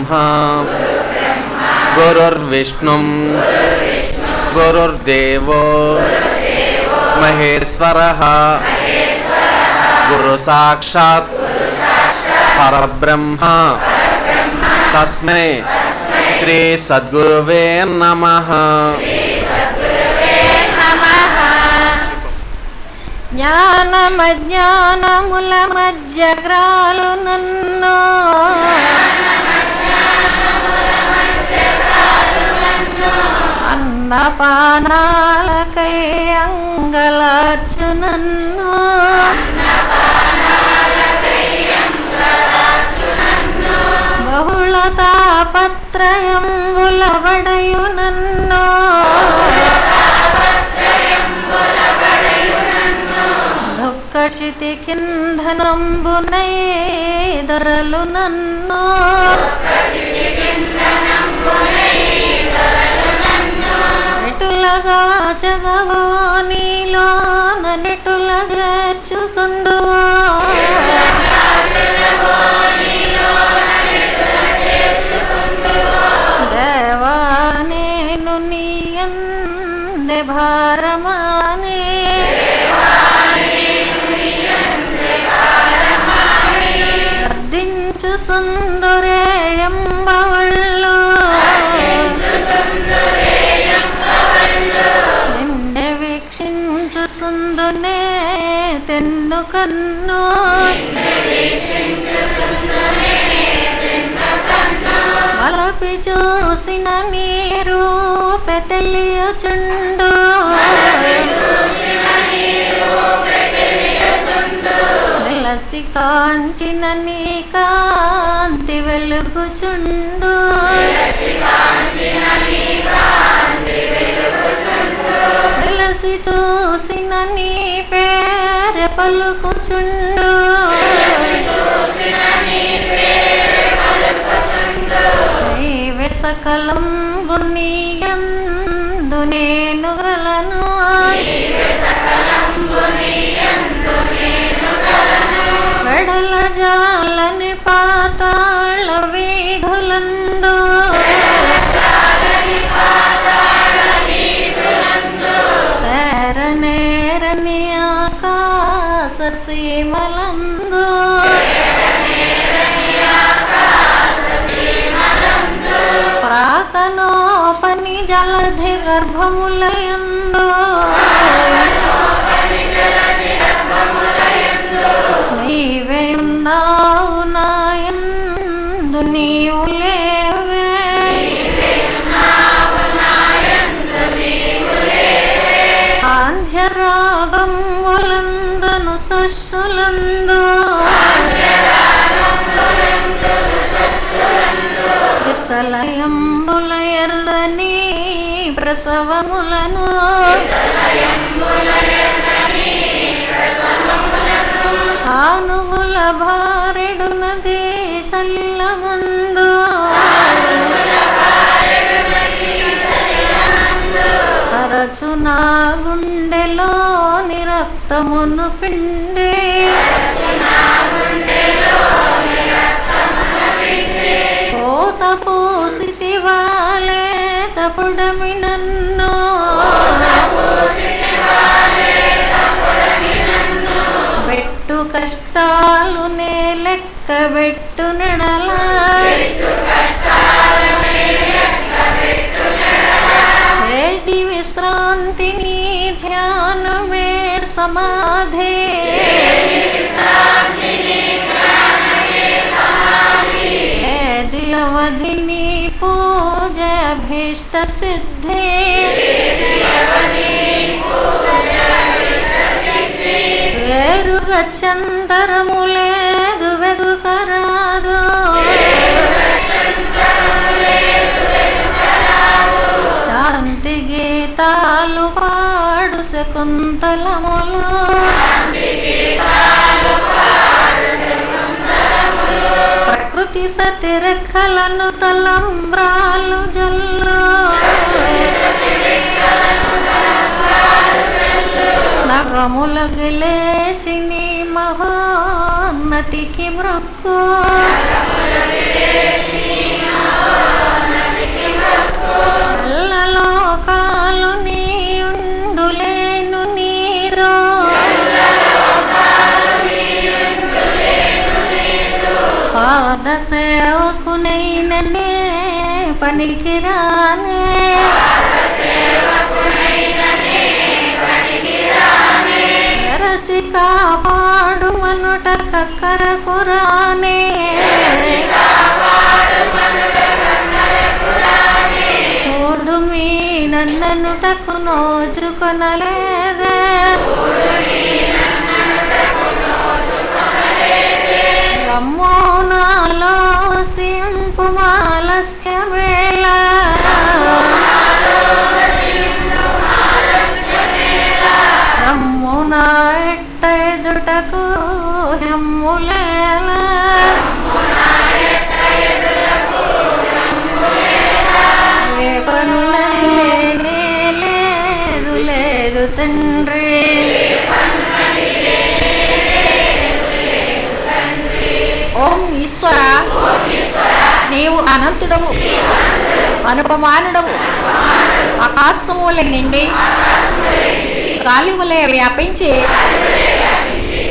गुरुर्ब्रह्मा गुरुर्विष्णुं गुरुर्देवो महेश्वरः गुरु साक्षात् परब्रह्म तस्मै श्री सद्गुरुवे नमः. జ్ఞానమజ్ఞానముల మధ్యగ్రాలు నన్ను అన్నపానాలకై అంగలార్చు నన్ను బహుళ తాపత్రయంబుల వడయు నన్ను దుఃఖశితి కింధనంబునై దొరలు నన్ను ఎటులగా చదవో నీలో నెటులగేర్చుకుందువో దేవా నేను నీయందే భారమానే దించు సుందరేయంబవళ్ళు నిన్నే వీక్షించు సుందునే తెన్ను కన్ను వలపి చూసిన నీ రూపె తెలియచుండు వెలసి కాంచిన నీ కాంతి వెలుగుచుండు వెలసి చూసిన నీ పేరు పలుకుచుండు నీవే సకలంబు నీయందు నేను గలను వెడల జాలని పాతాళ వీధులందు శరణేరని ఆకాశ సీమలందు ప్రాతనోపని జలధి గర్భములయందు నీవే ఉన్నావు నాయందు నీవు లేవే సాంధ్యరాగములందును శస్సులందు విసలయంబుల ఎర్రని ప్రసవములను సానువుల భారెడు నది సలిలమందు తరచు నా గుండెలో నిరక్తమును పిండే కోత పూసితి వాలే తపుడమి నన్ను పెట్టు కష్టాలు నే లెక్క పెట్టు నెడల ఏటి విశ్రాంతి నీ ధ్యానమే సమాధి ఏది అవధి నీ పూజ అభీష్ట సిద్ధి వేరుగా చందరము లేదు వెదుకరాదు శాంతి గీతాలు పాడు శకుంతలములు ప్రకృతి సతిరెక్కలను తలంబ్రాలు జల్లు నగముల గిలేసి నీ మహోన్నతికి మృక్కు సేవకునైననే పనికిరానే ఎరసి కాపాడు మనుట కక్కరకురానే చూడు మీ నన్ననుటకు నోచుకొనలేదే రమ్మో నాలో సింపు మాలస్యమేళ రమ్ము నా ఎట్ట ఎదుటకు హెమ్ములేల ఏ పనులనే లేదు లేదు తండ్రి ఓం ఈశ్వర నీవు అనంతుడవు అనుపమానుడవు ఆకాశముల నిండి గాలి వలె వ్యాపించి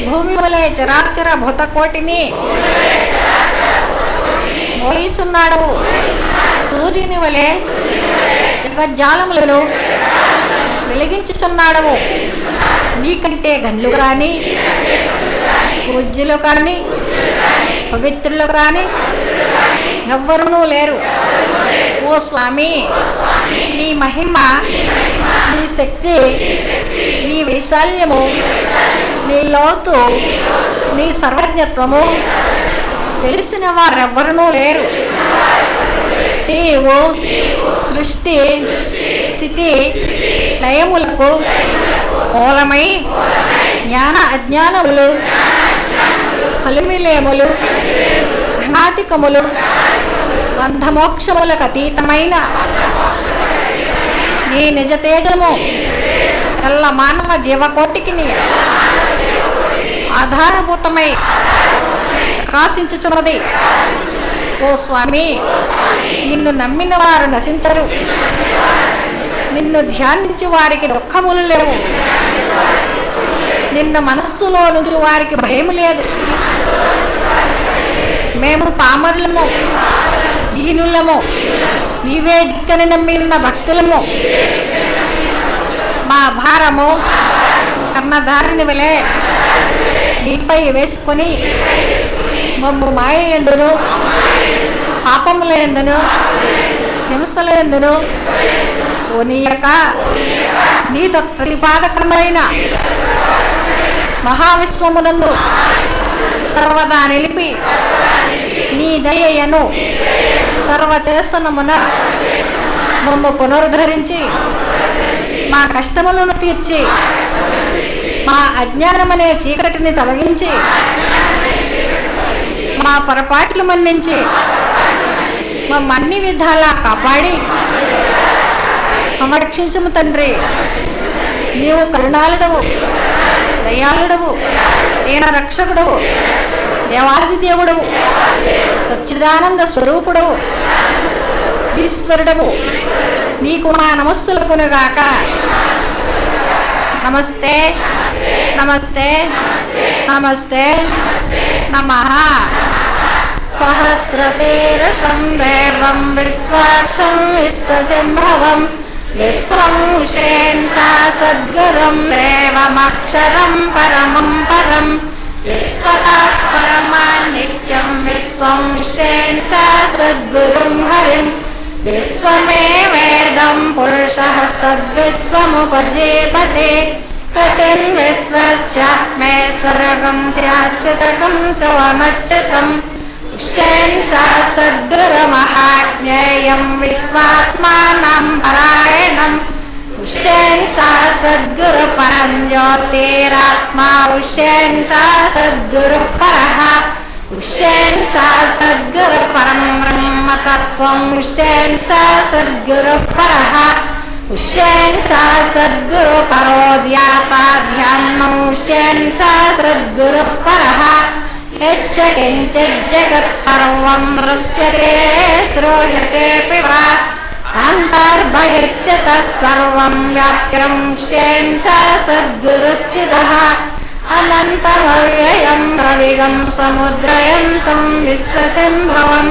భూమి వలె చరాచర భూతకోటిని మోయిచున్నాడు సూర్యుని వలె జగజ్జాలములను వెలిగించుచున్నాడు నీకంటే గన్లు కానీ పూజ్యులు కానీ పవిత్రులు కానీ ఎవ్వరూ లేరు ఓ స్వామి నీ మహిమ నీ శక్తి నీ వైశాల్యము నీ లోతు నీ సర్వజ్ఞత్వము తెలిసిన వారెవ్వరూ లేరు నీవు సృష్టి స్థితి లయములకు మూలమై జ్ఞాన అజ్ఞానములు కలిమిలేములు ఘనాతికములు బంధమోక్షములకు అతీతమైన నీ నిజ తేజము ఎల్ల మానవ జీవకోటికి ఆధారభూతమై ప్రకాశించుచున్నది ఓ స్వామి నిన్ను నమ్మిన వారు నశించరు నిన్ను ధ్యానించు వారికి దుఃఖములు లేవు నిన్న మనస్సులో నుంచి వారికి భయం లేదు మేము పామరులము దీనులము నీవే దిక్కని నమ్మిన భక్తులము మా భారము కర్ణధారిని వలె నీపై వేసుకొని మమ్ము మాయ ఎందును పాపముల ఎందును హింసల ఎందును ఓనియక నీతో ప్రతిపాదకమైన మహావిశ్వమునందు సర్వదా నిలిపి నీ దయను సర్వచేసనమున మమ్ము పునరుద్ధరించి మా కష్టములను తీర్చి మా అజ్ఞానమనే చీకటిని తొలగించి మా పొరపాట్లు మన్నించి మమ్మన్ని విధాలా కాపాడి సంరక్షించుము తండ్రి నీవు కరుణాళుడవు దయాళుడవు దీన రక్షకుడవు దేవాది దేవుడవు సచ్చిదానంద స్వరూపుడవు ఈశ్వరుడవు నీకు మా నమస్సులకునుగాక నమస్తే నమస్తే నమస్తే నమః సహస్రశీర్షం దేవం విశ్వాక్షం విశ్వసింభవం విశ్వం ఉషేన్సా సద్గురుం దేవమక్షరం పరమం పరం విశ్వతః పరమాన్ నిత్యం విశ్వం ఉషేన్సా సద్గురుం హరిం విశ్వమేవేదం పురుషః తద్విశ్వముపజీవతే ప్రతిం విశ్వస్యాత్మే స్వర్గం శాశ్వతకం శవమచ్యుతం ఉషేన్సా సద్గురుమహాజ్ఞేయం విశ్వాత్మానం పరాయణం ఉషేన్సా సద్గురు పరం జ్యోతిరాత్మా ఉషేన్సా సద్గురు పరః ఉషేన్సా సద్గురు పరం బ్రహ్మతత్వం ఉషేన్సా సద్గురు పరః ఉషేన్సా సద్గురు పరోద్యాతాధ్యానం ఉషేన్సా సద్గురు పరః యచ్చ కించిత్ జగత్ సర్వం దృశ్యతే శ్రూయతేపి వా అంతర్బహిర్చ తస్సర్వం వ్యాప్యం ఉషేన్సా సద్గురు స్థితః అనంతమవ్యయం రవిగం సముద్రయంతం విశ్వసింభవం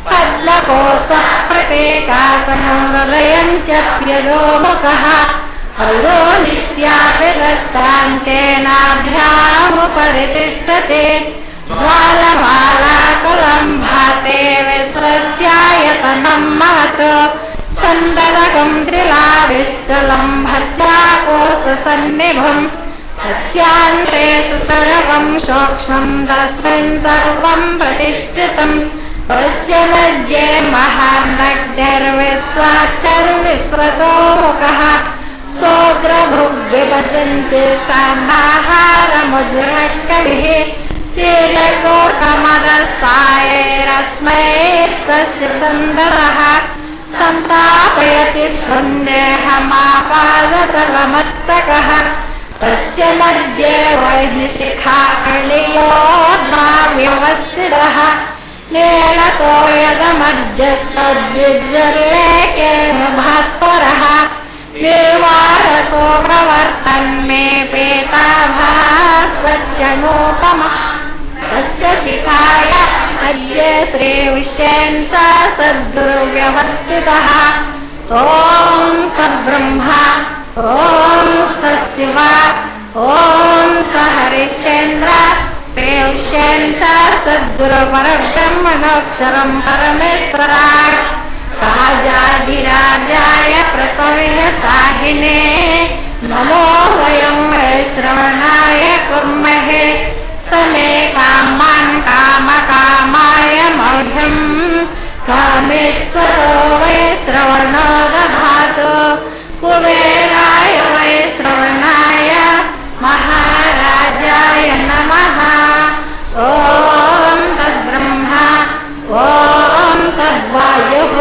పద్మకోశ ప్రతేకాసనం హృదయం చప్యదోముఖః అదో నిత్యాభిరశాంతేనాభ్యాముపరి తిష్టతే జ్వాలమాలాకులం భాతే విశ్వస్యాయతనం మహత్ సందదకం శిలావిస్థలం భద్రాకోశసన్నిభం తస్యాంతే సర్వం సూక్ష్మం తస్మిన్ సర్వం ప్రతిష్ఠితం తస్య మధ్యే మహానగ్నిర్విశ్వాచర్విశ్వతో ముఖః సోగ్రభుగ్విభజంతి స్థానాహారముజ్రకవిః తీరగోకమదసాయైరస్మైస్తస్య సందరః సంతాపయతి సందేహమాపాదతలమస్తకః తస్య మధ్యే వైఃశిఖాకళియోద్భావ్యవస్థితः నీలతో యదమధ్యస్తద్విజ్జలేకేన భాస్వరः నిర్వారసో ప్రవర్తన్మే పీతాభాస్వచ్చనూపమः తస్య శిఖాయ మధ్యే శ్రీవిష్ణున్ స సద్గురువ్యవస్థితः ఓం సబ్రహ్మ ఓం సశివ ఓం సహరిశ్చంద్ర శ్రీవిష్ణున్ స సద్గురు పరబ్రహ్మణోక్షరం పరమేశ్వరాయ రాజాధిరాజాయ ప్రసవిన సాహినే నమో వయం శ్రవణాయ కుర్మహే సమే కామాన్ కామకామాయ మౌఢ్యం కామేశ్వరో వై శ్రవణో దధాతు కుబేరాయ వై శ్రవణాయ మహారాజాయ నమః ఓం తద్బ్రహ్మ ఓం తద్వాయుః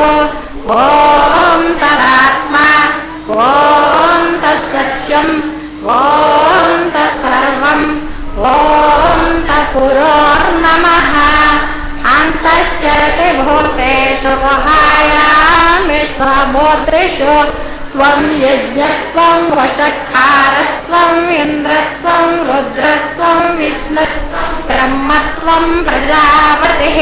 ఓం తదాత్మా ఓం తత్సత్యం ఓం తత్సర్వం ఓం తత్పురోర్నమః అంతశ్చరతి భూతేషు గుహాయామి స్వభూతేషు త్వం యజ్ఞస్త్వం వషట్కారస్త్వం ఇంద్రస్త్వం రుద్రస్త్వం విష్ణుస్త్వం బ్రహ్మత్వం ప్రజాపతిః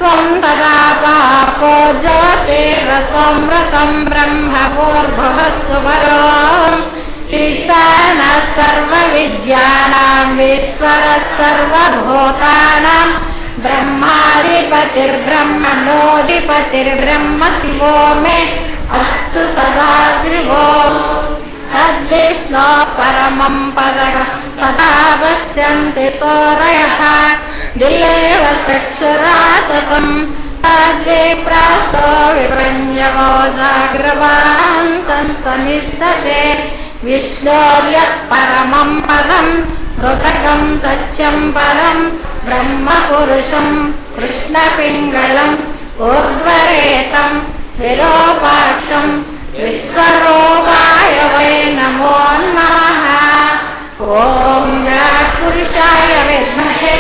త్వం తదాపాపో జ్యోతిరసమృతం బ్రహ్మభూర్భువః సువరో ఈశానः సర్వవిద్యానాం ఈశ్వరः సర్వభూతానాం బ్రహ్మాధిపతిర్బ్రహ్మణోధిపతిర్బ్రహ్మ శివో మే అస్తు సదాశివో తద్విష్ణో పరమం పదః సదా పశ్యంతి సూరయః దిలేవ చక్షురాతతం తద్విప్రాసో విభ్రంజవో జాగ్రవాన్ సంస్తనిస్తతే విష్ణోర్యత్ పరమం పదం హృతకం సత్యం పరం బ్రహ్మ పురుషం కృష్ణపింగళం ఊర్ధ్వరేతం విరూపాక్షం విశ్వరూపాయ వై నమో నమః ఓం విరాట్ పురుషాయ విద్మహే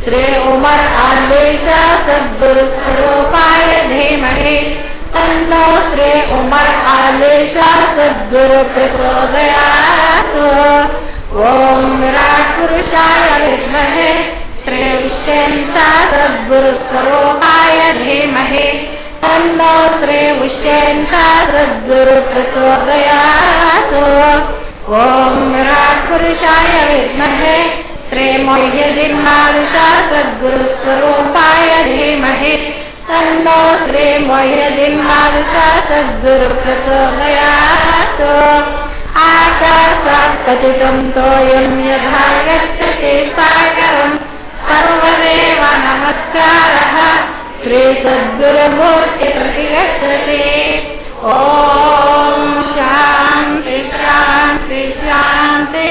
శ్రీ ఉమర్ ఆదేశ సద్గురు స్వరూపాయ ధీమహి తన్నో శ్రీ ఉమర్ ఆదేశ సద్గురు ప్రచోదయాత్ ఓం విరాట్ పురుషాయ విద్మహే శ్రీ విష్ణున్ సద్గురు స్వరూపాయ ధీమహి తన్నో శ్రీ విష్ణున్ సద్గురు ప్రచోదయాత్ ఓం విరాట్ పురుషాయ విద్మహే శ్రీ మొయ్యదిన్నాదిశ సద్గురు స్వరూపాయ ధీమహి తన్నో శ్రీ మొయ్యదిన్నాదిశ సద్గురు ప్రచోదయాత్ ఆకాశాత్ పతితం తోయం యథా గచ్చతి సాగరం సర్వదేవ నమస్కారః శ్రీ సద్గురుమూర్తి ప్రతిగచ్చతి ఓం శాంతి శాంతి శాంతి.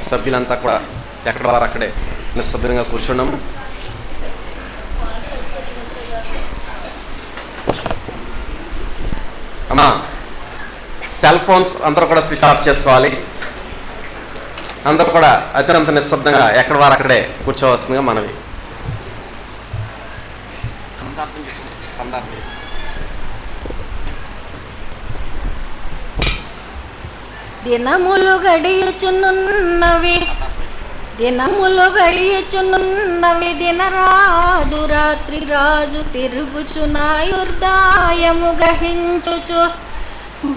సభ్యులంతా కూడా ఎక్కడ వారు అక్కడే నిశ్శబ్దంగా కూర్చున్నాము. అమ్మా, సెల్ ఫోన్స్ అందరూ కూడా స్విచ్ ఆఫ్ చేసుకోవాలి. అందరూ కూడా అత్యంత నిశ్శబ్దంగా ఎక్కడ వారు అక్కడే కూర్చోవలసిందిగా మనవి. దినములు గడియుచునున్నవి దినరాదు రాత్రి రాజు తిరుగుచునాయుర్దాయము గహించుచు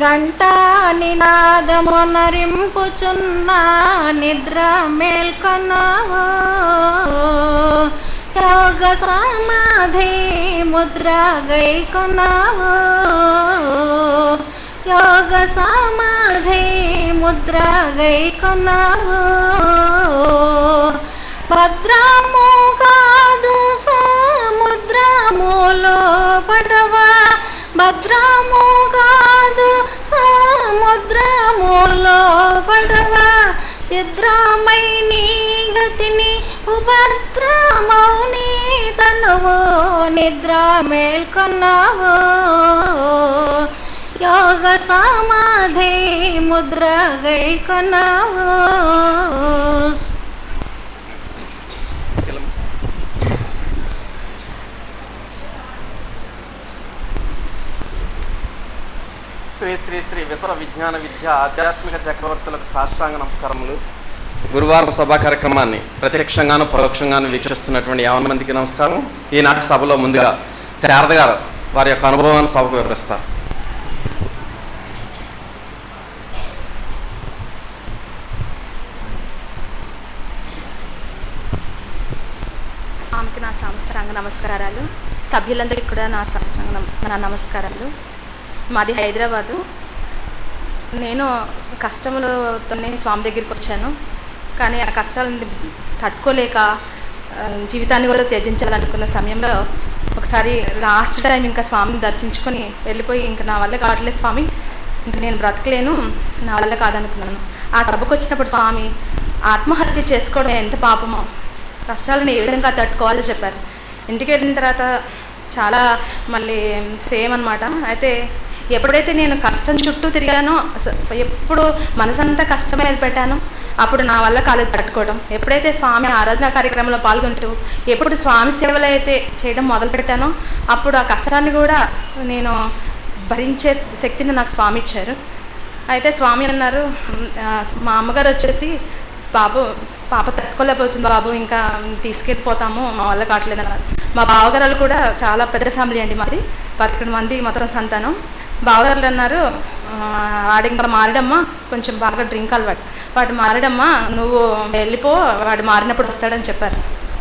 గంటా నినాదమునరింపుచున్న నిద్ర మేల్కొన్నావో యోగ సమాధి ముద్ర గైకొన్నావో యోగ సమాధి ముద్ర గైకొన్నావో భద్రము కాదు సముద్రములో పడవా భద్రము కాదు సముద్రములో పడవా ఛిద్రమై నీ గతిని ఉపద్రమౌని తనువు నిద్ర మేల్కొన్నావో యోగ సమాధి ముద్ర గైకొన్నావో. శ్రీ శ్రీ శ్రీ విశ్వ విజ్ఞాన విద్య ఆధ్యాత్మిక చక్రవర్తులకు సాష్టాంగ నమస్కారములు. గురువారం సభా కార్యక్రమాన్ని ప్రత్యక్షంగాను పరోక్షంగాను వీక్షిస్తున్నటువంటి 50 మందికి నమస్కారం. ఈనాటి సభలో ముందుగా శారద గారు వారి యొక్క అనుభవాన్ని సభకు వివరిస్తారు. స్వామికి నా సాష్టాంగ నమస్కారాలు. సభ్యులందరికీ కూడా నా నమస్కారాలు. మాది హైదరాబాదు. నేను కష్టములతోనే స్వామి దగ్గరికి వచ్చాను. కానీ ఆ కష్టాలను తట్టుకోలేక జీవితాన్ని కూడా త్యజించాలనుకున్న సమయంలో ఒకసారి లాస్ట్ టైం ఇంకా స్వామిని దర్శించుకొని వెళ్ళిపోయి ఇంకా నా వల్ల కావట్లేదు స్వామి, ఇంకా నేను బ్రతకలేను, నా వల్ల కాదనుకున్నాను. ఆ సభకు వచ్చినప్పుడు స్వామి ఆత్మహత్య చేసుకోవడం ఎంత పాపమో, కష్టాలను ఏ విధంగా తట్టుకోవాలో చెప్పారు. ఇంటికి వెళ్ళిన తర్వాత చాలా మళ్ళీ సేమ్ అనమాట. అయితే ఎప్పుడైతే నేను కష్టం చుట్టూ తిరిగానో, ఎప్పుడు మనసంతా కష్టం మీద పెట్టానో అప్పుడు నా వల్ల కాలేదు తట్టుకోవడం. ఎప్పుడైతే స్వామి ఆరాధన కార్యక్రమంలో పాల్గొంటూ ఎప్పుడు స్వామి సేవలు అయితే చేయడం మొదలు పెట్టానో అప్పుడు ఆ కష్టాన్ని కూడా నేను భరించే శక్తిని నాకు స్వామి ఇచ్చారు. అయితే స్వామి అన్నారు, మా అమ్మగారు వచ్చేసి బాబు పాప తట్టుకోలేకపోతుంది బాబు, ఇంకా తీసుకెళ్ళిపోతాము, మా వల్ల కావట్లేదు అన్నారు. మా బావగారు కూడా చాలా పెద్ద ఫ్యామిలీ అండి మాది, 11 మంది మొత్తం సంతానం. బావగారులు అన్నారు, వాడు ఇంకా మారడమ్మా, కొంచెం బాగా డ్రింక్ అలవాటు, వాడు మారడమ్మా, నువ్వు వెళ్ళిపో, వాడు మారినప్పుడు వస్తాడని చెప్పారు.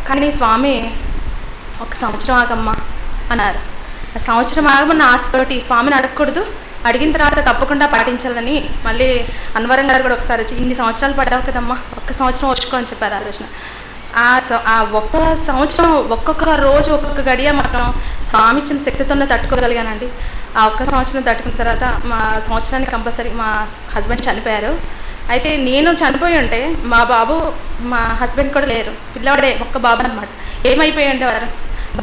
కానీ స్వామి 1 సంవత్సరం ఆగమ్మా అన్నారు. ఆ సంవత్సరం ఆగమన్న ఆశతోటి స్వామిని అడగకూడదు, అడిగిన తర్వాత తప్పకుండా పాటించాలని మళ్ళీ అన్వరం గారు కూడా ఒకసారి వచ్చి ఇన్ని సంవత్సరాలు పడ్డావు కదమ్మా, 1 సంవత్సరం వచ్చుకో అని చెప్పారు ఆలోచన. ఆ 1 సంవత్సరం ఒక్కొక్క రోజు ఒక్కొక్క గడియ మాత్రం స్వామి ఇచ్చిన శక్తితోనే తట్టుకోగలిగానండి. ఆ 1 సంవత్సరం తట్టుకున్న తర్వాత మా సంవత్సరానికి కంపల్సరీ మా హస్బెండ్ చనిపోయారు. అయితే నేను చనిపోయి ఉంటే మా బాబు మా హస్బెండ్ కూడా లేరు, పిల్లవాడే ఒక్క బాబు అనమాట. ఏమైపోయి ఉండేవారు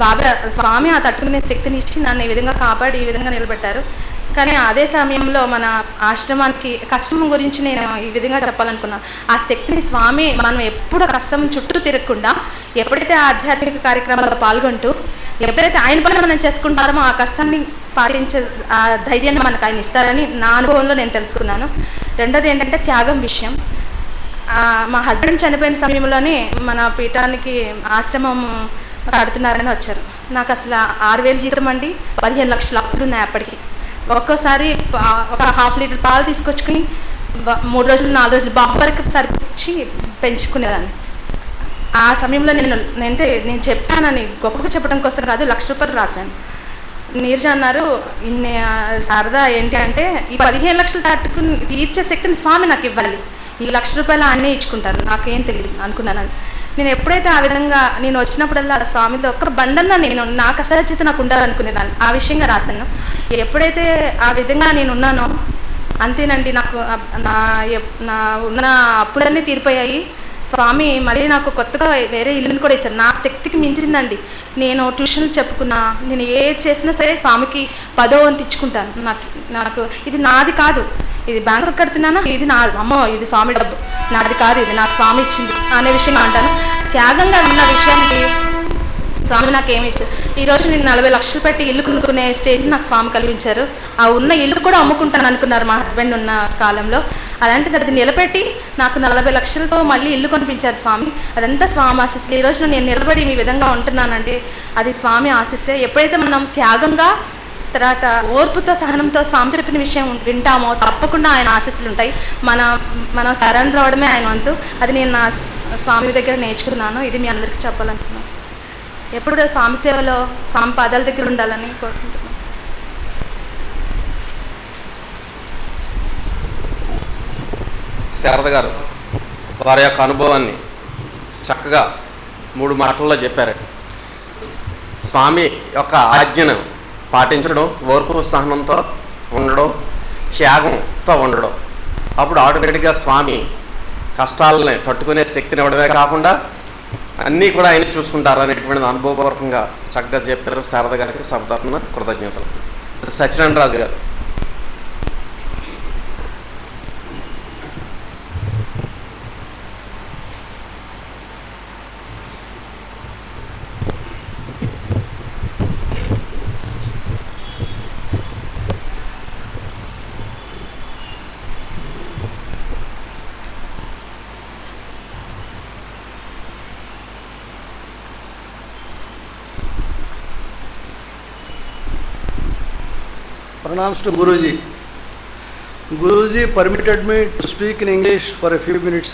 బాబు. స్వామి ఆ తట్టుకునే శక్తిని ఇచ్చి నన్ను ఈ విధంగా కాపాడి ఈ విధంగా నిలబెట్టారు. కానీ అదే సమయంలో మన ఆశ్రమానికి కష్టం గురించి నేను ఈ విధంగా చెప్పాలనుకున్నాను. ఆ శక్తిని స్వామి మనం ఎప్పుడు కష్టం చుట్టూ తిరగకుండా ఎప్పుడైతే ఆధ్యాత్మిక కార్యక్రమాల్లో పాల్గొంటూ ఎప్పుడైతే ఆయన పని మనం చేసుకుంటారో ఆ కష్టాన్ని పాటించే ఆ ధైర్యాన్ని మనకు ఆయన ఇస్తారని నా అనుభవంలో నేను తెలుసుకున్నాను. రెండోది ఏంటంటే త్యాగం విషయం. మా హస్బెండ్ చనిపోయిన సమయంలోనే మన పీఠానికి ఆశ్రమం కడుతున్నారని వచ్చారు. నాకు అసలు 6,000 జీతం అండి, 15 లక్షల అప్పులు ఉన్నాయి అప్పటికి. ఒక్కోసారి ఒక 1/2 లీటర్ పాలు తీసుకొచ్చుకుని 3 రోజులు 4 రోజులు బాబు వరకు సరిపించి పెంచుకునేదాన్ని. ఆ సమయంలో నేను చెప్పానని గొప్పగా చెప్పడం కోసం కాదు, 1,00,000 రూపాయలు రాశాను. నీరజ అన్నారు, ఇన్ని సరదా ఏంటి అంటే ఈ 15 లక్షలు తట్టుకుని తీర్చే శక్తిని స్వామి నాకు ఇవ్వాలి, ఈ 1,00,000 రూపాయలు అన్నీ ఇచ్చుకుంటారు, నాకేం తెలియదు అనుకున్నాను. నేను ఎప్పుడైతే ఆ విధంగా నేను వచ్చినప్పుడల్లా స్వామితో ఒక్క బండన్నా నేను నాకు అసహ్యత నాకు ఉండాలనుకునేదాన్ని, ఆ విషయంగా రాశాను. ఎప్పుడైతే ఆ విధంగా నేను ఉన్నానో అంతేనండి, నాకు నా ఉన్న అప్పులన్నీ తీరిపోయాయి. స్వామి మళ్ళీ నాకు కొత్తగా వేరే ఇల్లుని కూడా ఇచ్చారు. నా శక్తికి మించిందండి. నేను ట్యూషన్లు చెప్పుకున్నా, నేను ఏది చేసినా సరే స్వామికి 10వ వంతు ఇచ్చుకుంటాను. నాకు ఇది నాది కాదు, ఇది బ్యాంకు కడుతున్నానా, ఇది నాది, అమ్మో ఇది స్వామి డబ్బు, నాది కాదు, ఇది నా స్వామి ఇచ్చింది అనే విషయంగా అంటాను. త్యాగంగా ఉన్న విషయానికి స్వామి నాకు ఏమి ఇచ్చారు. ఈరోజు నేను 40 లక్షలు పెట్టి ఇల్లు కొనుక్కునే స్టేజ్ నాకు స్వామి కలిగించారు. ఆ ఉన్న ఇల్లు కూడా అమ్ముకుంటాను అనుకున్నారు మా హస్బెండ్ ఉన్న కాలంలో. అలాంటిది అది నిలబెట్టి నాకు 40 లక్షలతో మళ్ళీ ఇల్లు కొనిపించారు స్వామి. అదంతా స్వామి ఆశీస్సులు. ఈ రోజున నేను నిలబడి ఈ విధంగా ఉంటున్నానంటే అది స్వామి ఆశీస్సే. ఎప్పుడైతే మనం త్యాగంగా తర్వాత ఓర్పుతో సహనంతో స్వామి చెప్పిన విషయం వింటామో తప్పకుండా ఆయన ఆశీస్సులు ఉంటాయి. మనం సరెండర్ అవడమే ఆయన వంతు. అది నేను నా స్వామి దగ్గర నేర్చుకున్నాను. ఇది మీ అందరికీ చెప్పాలనుకున్నాను. ఎప్పుడు స్వామి సేవలో స్వామి పాదాల దగ్గర ఉండాలని కోరుకుంటున్నాను. శారద గారు వారి యొక్క అనుభవాన్ని చక్కగా 3 మాటల్లో చెప్పారు. స్వామి యొక్క ఆజ్ఞను పాటించడం, ఓర్పు సహనంతో ఉండడం, త్యాగంతో ఉండడం, అప్పుడు ఆటోమేటిక్గా స్వామి కష్టాలని తట్టుకునే శక్తిని ఇవ్వడమే కాకుండా అన్నీ కూడా ఆయన చూసుకుంటారు అనేటువంటి అనుభవపూర్వకంగా చక్కగా చెప్పారు. శారద గారికి సభ తరపున కృతజ్ఞతలు. సత్యనారాయణ రాజు గారు. Pranams to Guruji. Guruji permitted me to speak in English for a few minutes.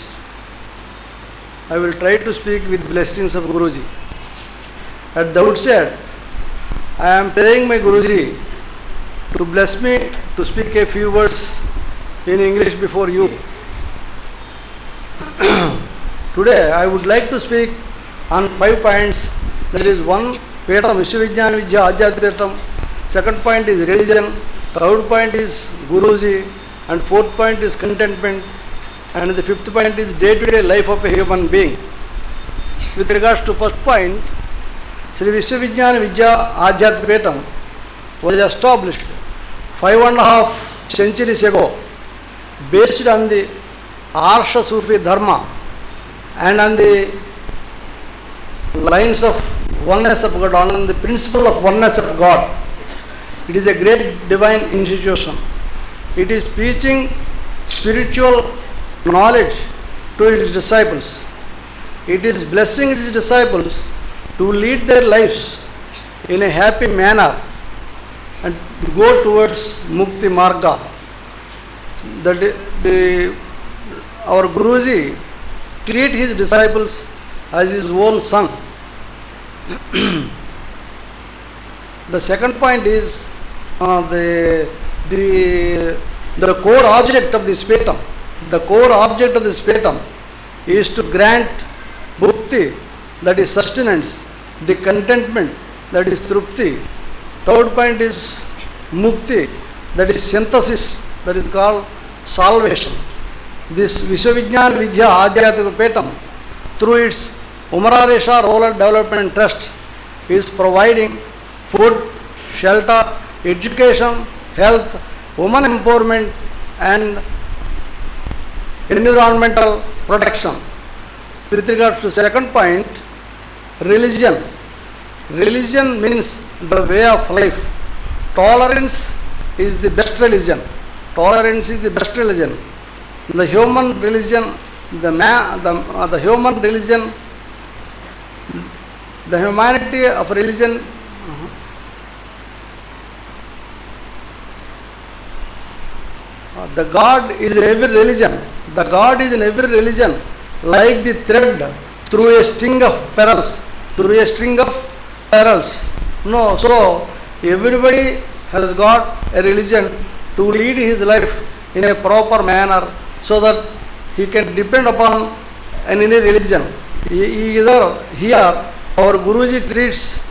I will try to speak with blessings of Guruji. At the outset, I am praying my Guruji to bless me to speak a few words in English before you. Today, I would like to speak on 5 points. That is 1, Petam Vishwavijnana Vidya Adhyatmika Petam. Second point is religion, third point is Guruji, and fourth point is contentment, and the fifth point is day-to-day life of a human being. With regards to first point, Sri Vishwavijnana Vidya Adhyatmika Petam was established 5.5 centuries ago, based on the Arsha Sufi Dharma and on the lines of oneness of God, on the principle of oneness of God. It is a great divine institution. It is preaching spiritual knowledge to its disciples. It is blessing its disciples to lead their lives in a happy manner and go towards Mukti Marga. Our Guruji treat his disciples as his own son. The second point is the core object of this petam. The core object of this petam is to grant bhukti, that is sustenance, the contentment, that is trupti. Third point is mukti, that is synthesis, that is called salvation. This Vishwavijnana Vidya Adhyatmika Petam, through its Umararesha Rural Development Trust, is providing food, shelter, education, health, women empowerment, and environmental protection. With regards to second point, religion. Religion means the way of life. Tolerance is the best religion. Tolerance is the best religion. The human religion, the human religion, the humanity of religion. The God is in every religion. The God is in every religion, like the thread through a string of pearls. Through a string of pearls. No, so everybody has got a religion to lead his life in a proper manner, so that he can depend upon any religion. Either here our Guruji treats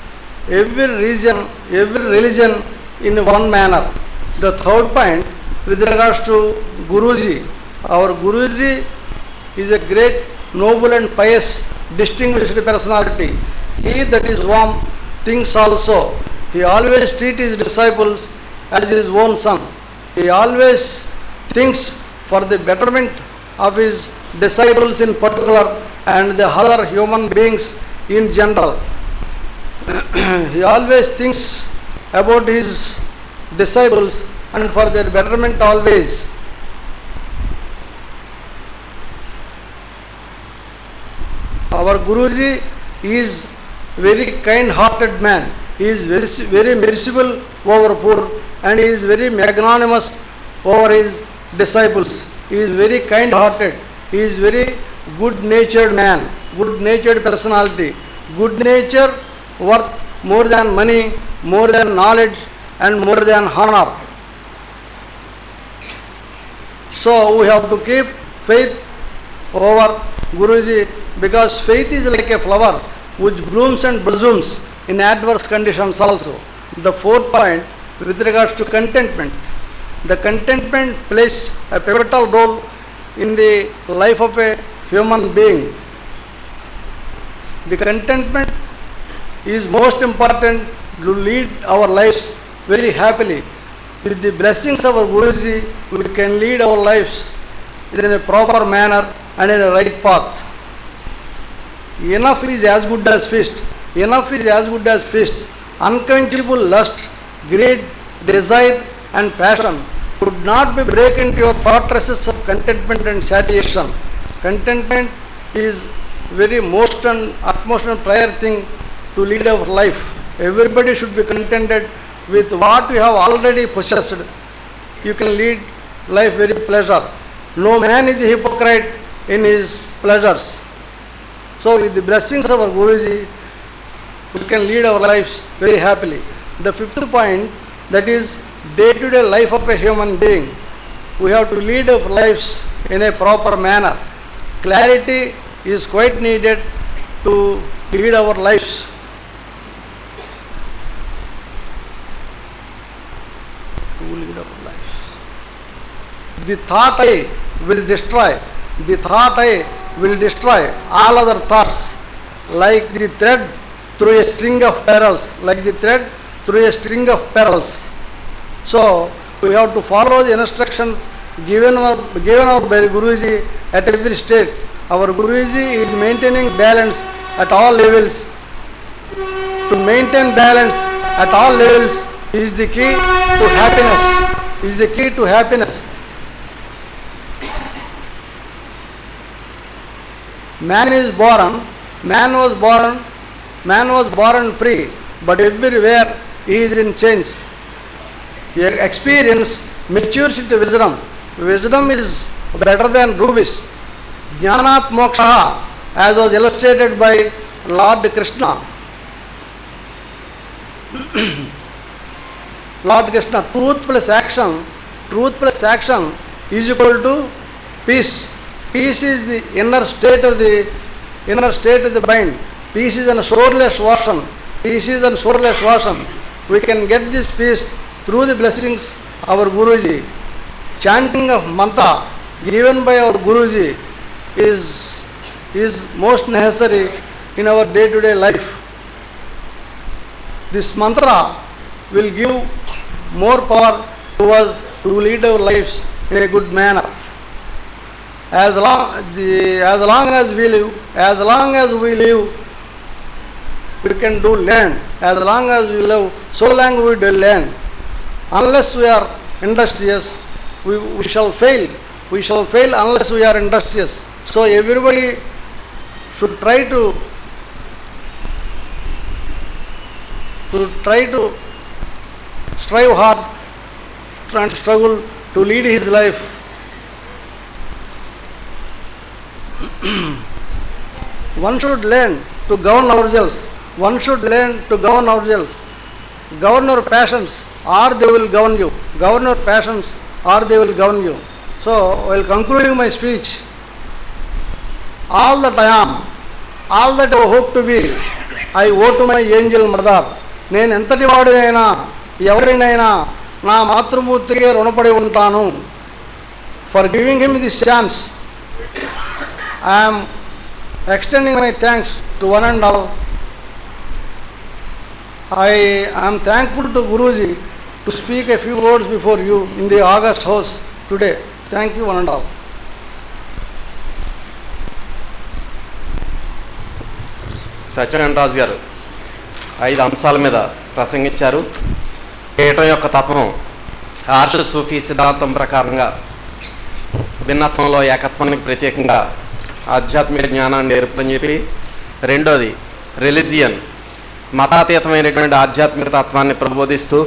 every religion in one manner. The third point, with regards to Guruji, our Guruji is a great, noble and pious, distinguished personality. He that is warm thinks also. He always treats his disciples as his own son. He always thinks for the betterment of his disciples in particular and the other human beings in general. He always thinks about his disciples and for their betterment always. Our Guruji is very kind-hearted man. He is very merciful over poor, and he is very magnanimous over his disciples. He is very kind-hearted. He is very good-natured man, good-natured personality. Good nature worth more than money, more than knowledge, and more than honor. So we have to keep faith over Guruji, because faith is like a flower which blooms and blossoms in adverse conditions also. The fourth point with regards to contentment. The contentment plays a pivotal role in the life of a human being. The contentment is most important to lead our lives very happily. With the blessings of our Guruji, we can lead our lives in a proper manner and in a right path. Enough is as good as feast. Enough is as good as feast. Unquenchable lust, greed, desire and passion could not be break into your fortresses of contentment and satisfaction. Contentment is very most and utmost and prior thing to lead our life. Everybody should be contented with what you have already possessed. You can lead life very pleasure. No man is a hypocrite in his pleasures. So with the blessings of our Guruji, we can lead our lives very happily. The fifth point, that is day-to-day life of a human being. We have to lead our lives in a proper manner. Clarity is quite needed to lead our lives. The thought I will destroy. The thought I will destroy all other thoughts, like the thread through a string of perils. Like the thread through a string of perils. So we have to follow the instructions given out by Guruji at every stage. Our Guruji is maintaining balance at all levels. To maintain balance at all levels is the key to happiness. Is the key to happiness. Man was born free, but everywhere he is in change. Experience matures into wisdom. Wisdom is better than rubies. Jnanat moksha, as was illustrated by Lord Krishna. Lord Krishna, truth plus action is equal to peace. Peace is the inner state of the mind. Peace is a shoreless ocean. Peace is a shoreless ocean. We can get this peace through the blessings of our Guruji. Chanting of mantra given by our Guruji is most necessary in our day-to-day life. This mantra will give more power to us to lead our lives in a good manner. As long as we live, we can do learn. As long as we live, so long we do learn. Unless we are industrious, we shall fail. We shall fail unless we are industrious. So everybody should try to strive hard and struggle to lead his life. One should learn to govern ourselves. One should learn to govern ourselves. Govern your passions or they will govern you. Govern your passions or they will govern you. So while concluding my speech, all that I am, all that I hope to be, I owe to my angel mother. నేను ఎంతటి వాడినైనా ఎవరినైనా నా మాతృమూర్తికే రుణపడి ఉంటాను. For giving him this chance, I am extending my thanks to one and all. I am thankful to Guruji to speak a few words before you in the August house today. Thank you one and all. Satyanarayana Raju గారు 5 అంశాల మీద ప్రసంగించారు. కేటం యొక్క తత్వం ఆర్ష సూఫీ సిద్ధాంతం ప్రకారంగా భిన్నత్వంలో ఏకత్వానికి ప్రత్యేకంగా ఆధ్యాత్మిక జ్ఞానాన్ని నేర్పని చెప్పి రెండోది రిలిజియన్, మతాతీతమైనటువంటి ఆధ్యాత్మిక తత్వాన్ని ప్రబోధిస్తూ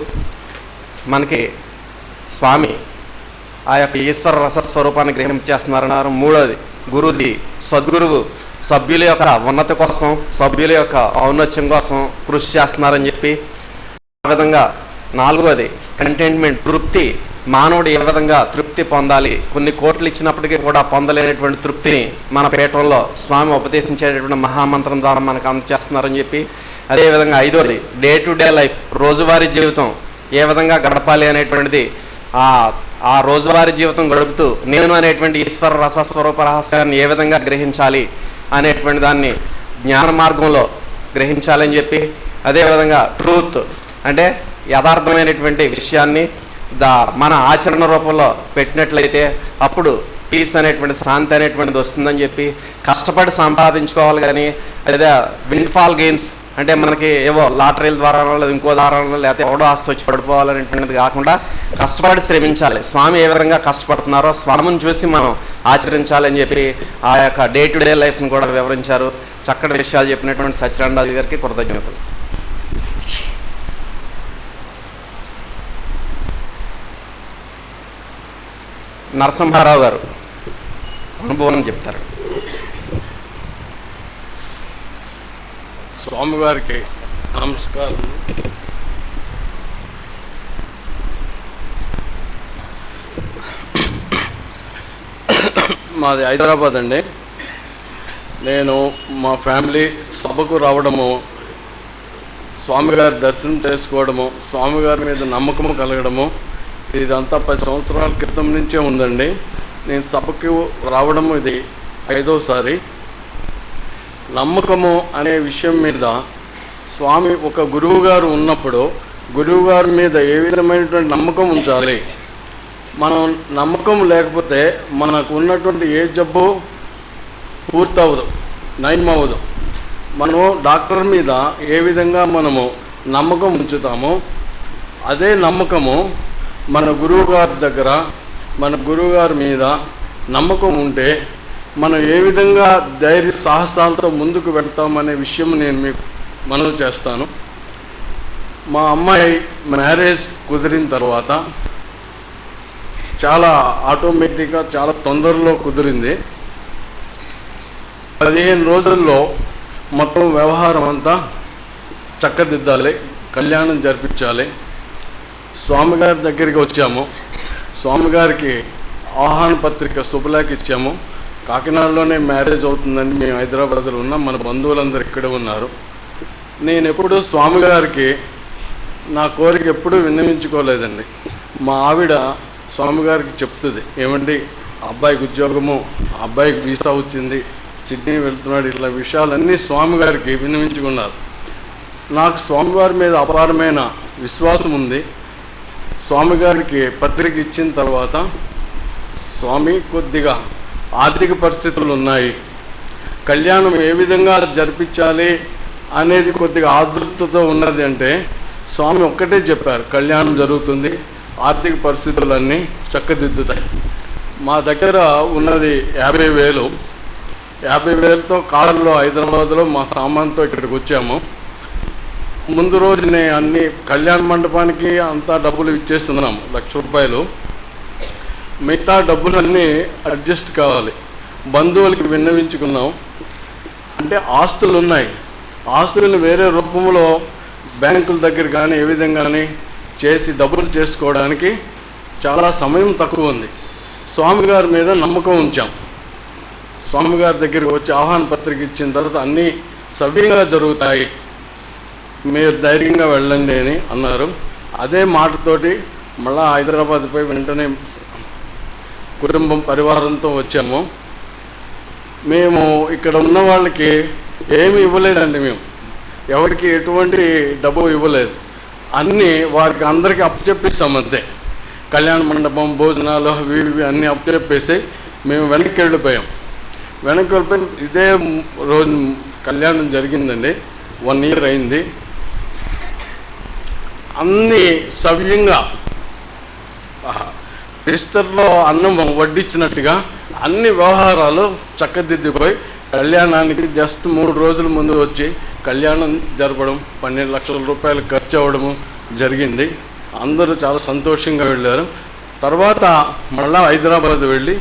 మనకి స్వామి ఆ యొక్క ఈశ్వర రసస్వరూపాన్ని గ్రహించేస్తున్నారన్నారు. మూడోది గురూజీ, సద్గురువు సభ్యుల యొక్క ఉన్నతి కోసం, సభ్యుల యొక్క ఔన్నత్యం కోసం కృషి చేస్తున్నారని చెప్పి. ఆ విధంగా నాలుగోది కంటెంట్మెంట్, తృప్తి. మానవుడు ఏ విధంగా తృప్తి పొందాలి, కొన్ని కోట్లు ఇచ్చినప్పటికీ కూడా పొందలేనటువంటి తృప్తిని మన పీఠంలో స్వామి ఉపదేశించేటటువంటి మహామంత్రం ద్వారా మనకు అందజేస్తున్నారని చెప్పి. అదేవిధంగా ఐదోది డే టు డే లైఫ్, రోజువారీ జీవితం ఏ విధంగా గడపాలి అనేటువంటిది, ఆ రోజువారీ జీవితం గడుపుతూ నేను అనేటువంటి ఈశ్వర రసస్వరూప రహస్యాన్ని ఏ విధంగా గ్రహించాలి అనేటువంటి దాన్ని జ్ఞాన మార్గంలో గ్రహించాలని చెప్పి. అదేవిధంగా ట్రూత్ అంటే యథార్థమైనటువంటి విషయాన్ని మన ఆచరణ రూపంలో పెట్టినట్లయితే అప్పుడు పీస్ అనేటువంటి, శాంతి అనేటువంటిది వస్తుందని చెప్పి. కష్టపడి సంపాదించుకోవాలి కానీ అదే విండ్ఫాల్ గెయిన్స్ అంటే మనకి ఏవో లాటరీల ద్వారా లేదా ఇంకో ద్వారా లేకపోతే ఎవడో ఆస్తి వచ్చి పడిపోవాలనేటువంటిది కాకుండా కష్టపడి శ్రమించాలి. స్వామి ఏ విధంగా కష్టపడుతున్నారో స్వామిని చూసి మనం ఆచరించాలని చెప్పి ఆ యొక్క డే టు డే లైఫ్ని కూడా వివరించారు. చక్కటి విషయాలు చెప్పినటువంటి సత్యనారాయణ గారికి కృతజ్ఞతలు. నరసింహారావు గారు అనుభవం చెప్తారు. స్వామివారికి నమస్కారం. మాది హైదరాబాద్ అండి. నేను మా ఫ్యామిలీ సభకు రావడము, స్వామివారి దర్శనం చేసుకోవడము, స్వామివారి మీద నమ్మకము కలగడము ఇదంతా 10 సంవత్సరాల క్రితం నుంచే ఉందండి. నేను సభకు రావడము ఇది 5వసారి. నమ్మకము అనే విషయం మీద స్వామి ఒక గురువు గారు ఉన్నప్పుడు గురువు గారి మీద ఏ విధమైనటువంటి నమ్మకం ఉంచాలి. మనం నమ్మకం లేకపోతే మనకు ఉన్నటువంటి ఏ జబ్బు పూర్తవదు, నయమవదు. మనము డాక్టర్ మీద ఏ విధంగా మనము నమ్మకం ఉంచుతామో అదే నమ్మకము మన గురువుగారి దగ్గర, మన గురువుగారి మీద నమ్మకం ఉంటే మనం ఏ విధంగా ధైర్య సాహసాలతో ముందుకు వెళ్తామనే విషయం నేను మీకు మనవి చేస్తాను. మా అమ్మాయి మ్యారేజ్ కుదిరిన తర్వాత చాలా ఆటోమేటిక్గా చాలా తొందరలో కుదిరింది. 15 రోజుల్లో మొత్తం వ్యవహారం అంతా చక్కదిద్దాలి, కళ్యాణం జరిపించాలి. స్వామిగారి దగ్గరికి వచ్చాము. స్వామిగారికి ఆహ్వాన పత్రిక శుభలేఖ ఇచ్చాము. కాకినాడలోనే మ్యారేజ్ అవుతుందని మేము హైదరాబాద్లో ఉన్నాం, మన బంధువులందరూ ఇక్కడే ఉన్నారు. నేను ఎప్పుడూ స్వామిగారికి నా కోరిక ఎప్పుడూ విన్నవించుకోలేదండి. మా ఆవిడ స్వామిగారికి చెప్తుంది, ఏమండి అబ్బాయికి ఉద్యోగము, అబ్బాయికి వీసా వచ్చింది, సిడ్నీ వెళ్తున్నాడు, ఇట్లా విషయాలన్నీ స్వామిగారికి విన్నవించుకున్నారు. నాకు స్వామివారి మీద అపారమైన విశ్వాసం ఉంది. స్వామిగారికి పత్రిక ఇచ్చిన తర్వాత, స్వామి కొద్దిగా ఆర్థిక పరిస్థితులు ఉన్నాయి, కళ్యాణం ఏ విధంగా జరిపించాలి అనేది కొద్దిగా ఆతృతతో ఉన్నది అంటే స్వామి ఒక్కటే చెప్పారు, కళ్యాణం జరుగుతుంది, ఆర్థిక పరిస్థితులన్నీ చక్కదిద్దుతాయి. మా దగ్గర ఉన్నది 50,000. 50,000తో కారులో హైదరాబాద్లో మా సామాన్తో ఇక్కడికి వచ్చాము. ముందు రోజునే అన్ని కళ్యాణ మండపానికి అంతా డబ్బులు ఇచ్చేస్తున్నాం, 1,00,000 రూపాయలు. మిగతా డబ్బులన్నీ అడ్జస్ట్ కావాలి. బంధువులకి విన్నవించుకున్నాం. అంటే ఆస్తులు ఉన్నాయి, ఆస్తులను వేరే రూపంలో బ్యాంకుల దగ్గర కానీ ఏ విధంగా కానీ చేసి డబ్బులు చేసుకోవడానికి చాలా సమయం తక్కువ ఉంది. స్వామిగారి మీద నమ్మకం ఉంచాం. స్వామిగారి దగ్గరికి వచ్చి ఆహ్వాన పత్రిక ఇచ్చిన తర్వాత అన్నీ సవ్యంగా జరుగుతాయి, మీరు ధైర్యంగా వెళ్ళండి అని అన్నారు. అదే మాటతోటి మళ్ళీ హైదరాబాద్ పోయి వెంటనే కుటుంబం పరివారంతో వచ్చాము. మేము ఇక్కడ ఉన్న వాళ్ళకి ఏమి ఇవ్వలేదండి, మేము ఎవరికి ఎటువంటి డబ్బు ఇవ్వలేదు. అన్నీ వారికి అందరికీ అప్పచెప్పేసాం అంతే. కళ్యాణ మండపం, భోజనాలు ఇవి అన్నీ అప్పచెప్పేసి మేము వెనక్కి వెళ్ళిపోయాం. వెనక్కి వెళ్ళిపోయి ఇదే రోజు కళ్యాణం జరిగిందండి. 1 year అయింది. అన్నీ సవ్యంగా విస్తర్లో అన్నం వడ్డించినట్టుగా అన్ని వ్యవహారాలు చక్కదిద్దిపోయి కళ్యాణానికి జస్ట్ 3 రోజుల ముందు వచ్చి కళ్యాణం జరపడం 12 లక్షల రూపాయలు ఖర్చు అవ్వడము జరిగింది. అందరూ చాలా సంతోషంగా వెళ్ళారు. తర్వాత మళ్ళా హైదరాబాద్ వెళ్ళి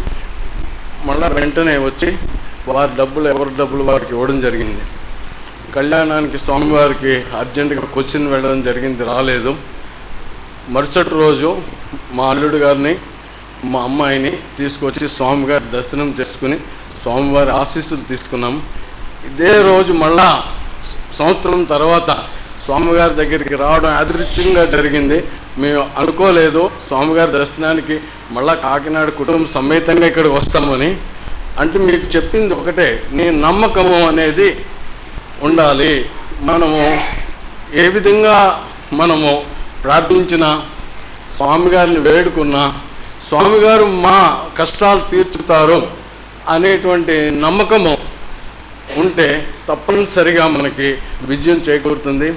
మళ్ళా వెంటనే వచ్చి వారి డబ్బులు ఎవరి డబ్బులు వారికి ఇవ్వడం జరిగింది. కళ్యాణానికి స్వామివారికి అర్జెంటుగా క్వశ్చన్ వెళ్ళడం జరిగింది, రాలేదు. మరుసటి రోజు మా అల్లుడు గారిని మా అమ్మాయిని తీసుకొచ్చి స్వామివారి దర్శనం చేసుకుని స్వామివారి ఆశీస్సులు తీసుకున్నాము. ఇదే రోజు మళ్ళా సంవత్సరం తర్వాత స్వామివారి దగ్గరికి రావడం యాదృచ్ఛికంగా జరిగింది. మేము అనుకోలేదు స్వామివారి దర్శనానికి మళ్ళా కాకినాడ కుటుంబ సమేతంగా ఇక్కడికి వస్తామని. అంటే మీకు చెప్పింది ఒకటే, నీ నమ్మకము అనేది ఉండాలి. మనము ఏ విధంగా మనము ప్రార్థించిన, స్వామిగారిని వేడుకున్న, స్వామిగారు మా కష్టాలు తీర్చుతారు అనేటువంటి నమ్మకము ఉంటే తప్పనిసరిగా మనకి విజయం చేకూరుతుంది.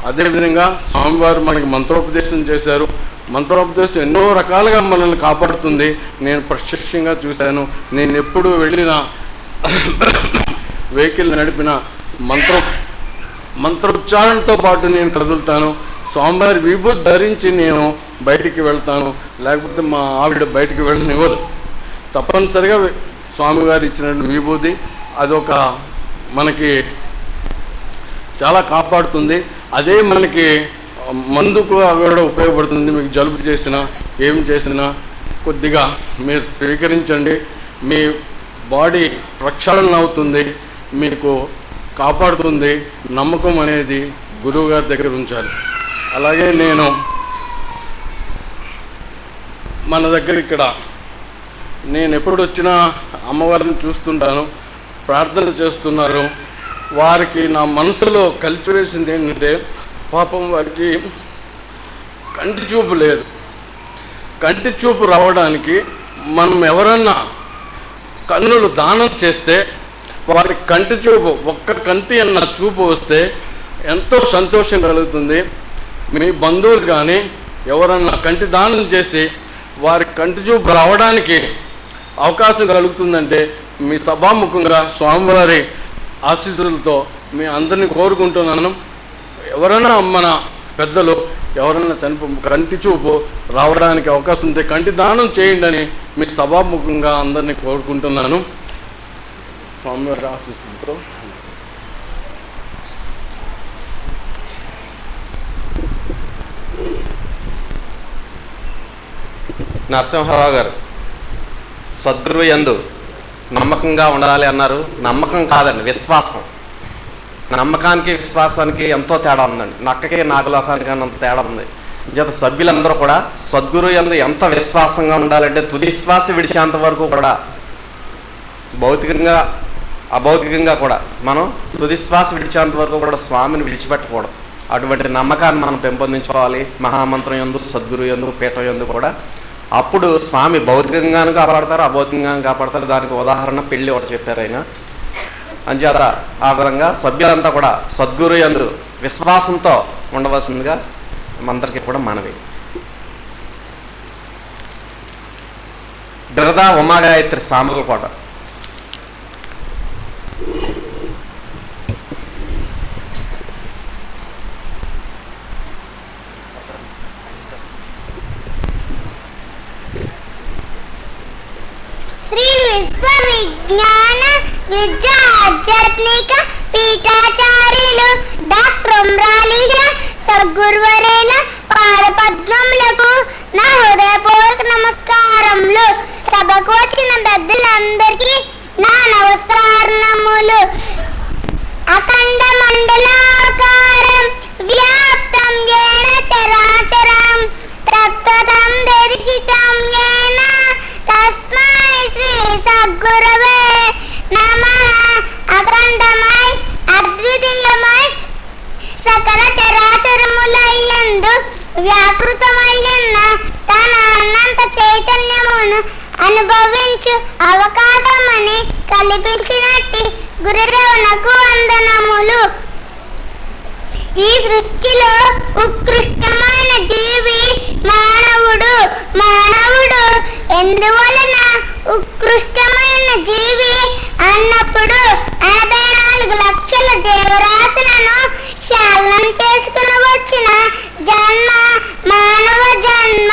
అదేవిధంగా స్వామివారు మనకి మంత్రోపదేశం చేశారు. మంత్రోపదేశం ఎన్నో రకాలుగా మనల్ని కాపాడుతుంది. నేను ప్రత్యక్షంగా చూశాను. నేను ఎప్పుడు వెళ్ళిన వెహికల్ నడిపిన మంత్రోచ్చారణతో పాటు నేను కదులుతాను. స్వామివారి విభూతి ధరించి నేను బయటికి వెళ్తాను, లేకపోతే మా ఆవిడ బయటికి వెళ్ళనివ్వదు. తప్పనిసరిగా స్వామివారు ఇచ్చిన విభూతి అదొక మనకి చాలా కాపాడుతుంది. అదే మనకి మందుకు కూడా ఉపయోగపడుతుంది. మీకు జలుబు చేసినా ఏం చేసినా కొద్దిగా మీరు స్వీకరించండి. మీ బాడీ ప్రక్షాళన అవుతుంది, మీకు కాపాడుతుంది. నమ్మకం అనేది గురువు గారి దగ్గర ఉంచాలి. అలాగే నేను మన దగ్గర ఇక్కడ నేను ఎప్పుడు వచ్చినా అమ్మవారిని చూస్తుంటాను, ప్రార్థన చేస్తున్నారు. వారికి నా మనసులో కలిపివేసింది ఏంటంటే, పాపం వారికి కంటి చూపు లేదు. కంటి చూపు రావడానికి మనం ఎవరన్నా కన్నులు దానం చేస్తే వారి కంటి చూపు, ఒక్క కంటి అన్న చూపు వస్తే ఎంతో సంతోషం కలుగుతుంది. మీ బంధువులు కానీ ఎవరన్నా కంటి దానం చేసి వారి కంటి చూపు రావడానికి అవకాశం కలుగుతుందంటే మీ సభాముఖంగా స్వామివారి ఆశీస్సులతో మీ అందరినీ కోరుకుంటున్నాను. ఎవరైనా మన పెద్దలు ఎవరైనా కంటి చూపు రావడానికి అవకాశం ఉంటే కంటి దానం చేయండి అని మీ సభాముఖంగా అందరినీ కోరుకుంటున్నాను. స్వామివారి ఆశీస్సులతో నరసింహారావు గారు సద్గురువు యందు నమ్మకంగా ఉండాలి అన్నారు. నమ్మకం కాదండి, విశ్వాసం. నమ్మకానికి విశ్వాసానికి ఎంతో తేడా ఉందండి. నక్కకి నాగలోకానికి అంత తేడా ఉంది. చేత సభ్యులందరూ కూడా సద్గురువు యందు ఎంత విశ్వాసంగా ఉండాలంటే తుది శ్వాస విడిచేంత వరకు కూడా భౌతికంగా అభౌతికంగా కూడా మనం తుది శ్వాస విడిచేంత వరకు కూడా స్వామిని విడిచిపెట్టకూడదు. అటువంటి నమ్మకాన్ని మనం పెంపొందించుకోవాలి. మహామంత్రం యందు, సద్గురువు యందు, పీఠం యందు కూడా. అప్పుడు స్వామి భౌతికంగాను కాపాడతారు, అభౌతికంగాను కాపాడతారు. దానికి ఉదాహరణ పెళ్ళి ఒకటి చెప్పారు ఆయన. అంచేత ఆ విధంగా సభ్యులంతా కూడా సద్గురు యందు విశ్వాసంతో ఉండవలసిందిగా అందరికీ కూడా మనవి. బిరదా ఉమాగాయత్రి సామర్లకోట. శ్రీ విశ్వవిజ్ఞాన విద్యా ఆధ్యాత్మిక పీఠాచార్యులు డాక్టర్ ఉమ్రాలియ సద్గురువరేల పాదపద్మములకు నా హృదయపూర్వక నమస్కారములు. సభకు వచ్చిన పెద్దలందరికీ నా నమస్కారములు. అఖండ మండలాకారం వ్యాప్తం ఏన చరాచరం తత్పదం దర్శితం ఏన తస్మై శ్రీ సద్గురవే నమః. అఖండమై అద్వితీయమై సకల చరాచరములయందు వ్యాపృతమయ్యున్న తన అనంత చైతన్యమును అనుభవించు అవకాశమని కల్పించినట్టి గురుదేవునకు వందనములు. ఈ సృష్టిలో ఉత్కృష్టమైన జీవి మానవుడు. మానవుడు ఎందువలన ఉత్కృష్టమైన జీవి అన్నప్పుడు 84 లక్షల జీవరాశులను శాలనం చేసుకుని వచ్చిన జన్మ మానవ జన్మ.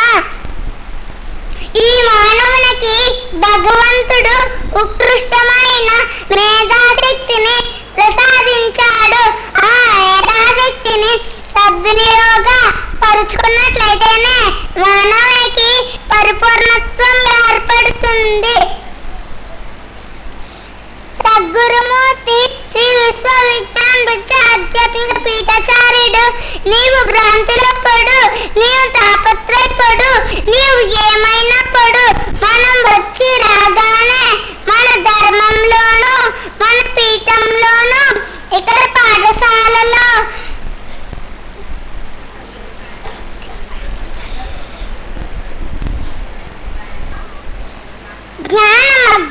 ఈ మానవునికి భగవంతుడు ఉత్కృష్టమైన మేధాశక్తిని ప్రసాదించాడు. ఆ మేధాశక్తిని సద్వినియోగ పరుచుకున్నట్లయితేనే మానవునికి పరిపూర్ణత్వం ఏర్పడుతుంది. సద్గురుమూర్తి శ్రీ విశ్వవిజ్ఞాన విద్య ఆధ్యాత్మిక పీఠాచార్యుడు, నీవు భ్రాంతిలో పడు, నీవు తాపత్రయపడు, నీవు ఏమైనప్పుడు మనం వచ్చి రాగానే మన ధర్మంలోను మన పీఠంలోను ఇతర పాఠశాలలో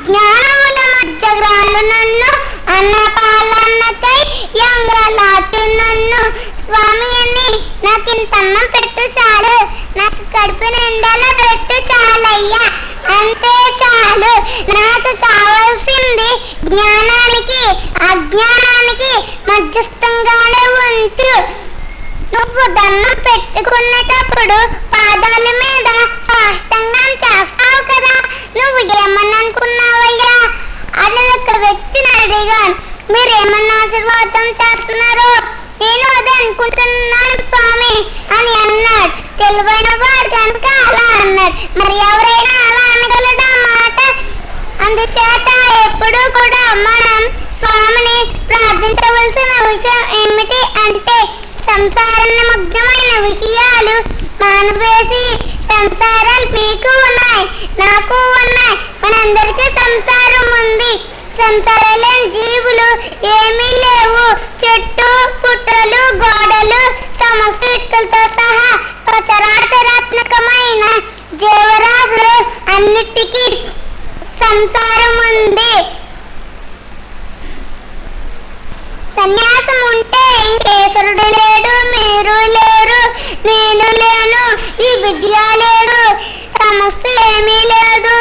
జ్ఞానముల మధ్య గ్రాలు నన్ను అన్నపాలన్నకై యంగ్రలాటు నన్ను స్వామి అని నాకు ఇంత అన్నం పెట్టు చాలు, నాకు కడుపు నిండల పెట్టు చాలయ్యా, అంతే చాలు. నాకు కావాల్సింది జ్ఞానానికి అజ్ఞానానికి మధ్యస్థంగానే ఉంచు. నువ్వు దండం పెట్టుకునేటప్పుడు పాదాల మీద సాష్టంగా చేస్తావు కదా, నువ్వు ఏమని అనుకున్నావయ్యా అని ఒక వ్యక్తిని అడిగాను. మీరు ఏమన్నా ఆశీర్వాదం చేస్తున్నారు? నేను అదే అనుకుంటున్నాను స్వామి అని అన్నాడు. తెలివైన వాడు కనుక అలా అన్నాడు. మరి ఎవరైనా అలా అనగలదా మాట? అందుచేత ఎప్పుడు కూడా మనం స్వామిని ప్రార్థించవలసిన విషయం ఏమిటి అంటే సంసార నిమగ్నమైన విషయాలు మానవేసి. సంసారాలు మీకు ఉన్నాయి, నాకు ఉన్నాయి, మనందరికీ సంసారం ఉంది. సంసారం లేని జీవులు ఏమీ లేవు. చెట్టు పుట్టలు గోడలు సమస్త ఇటుకలతో సహా సచరాచరాత్మకమైన జీవరాశులు అన్నిటికీ సంసారం ఉంది. సన్యాసం ఉంటే ఇంకేశ్వరుడు లేడు, మీరు లేరు, నేను లేను, ఈ విద్య లేదు, సమస్త ఏమీ లేదు.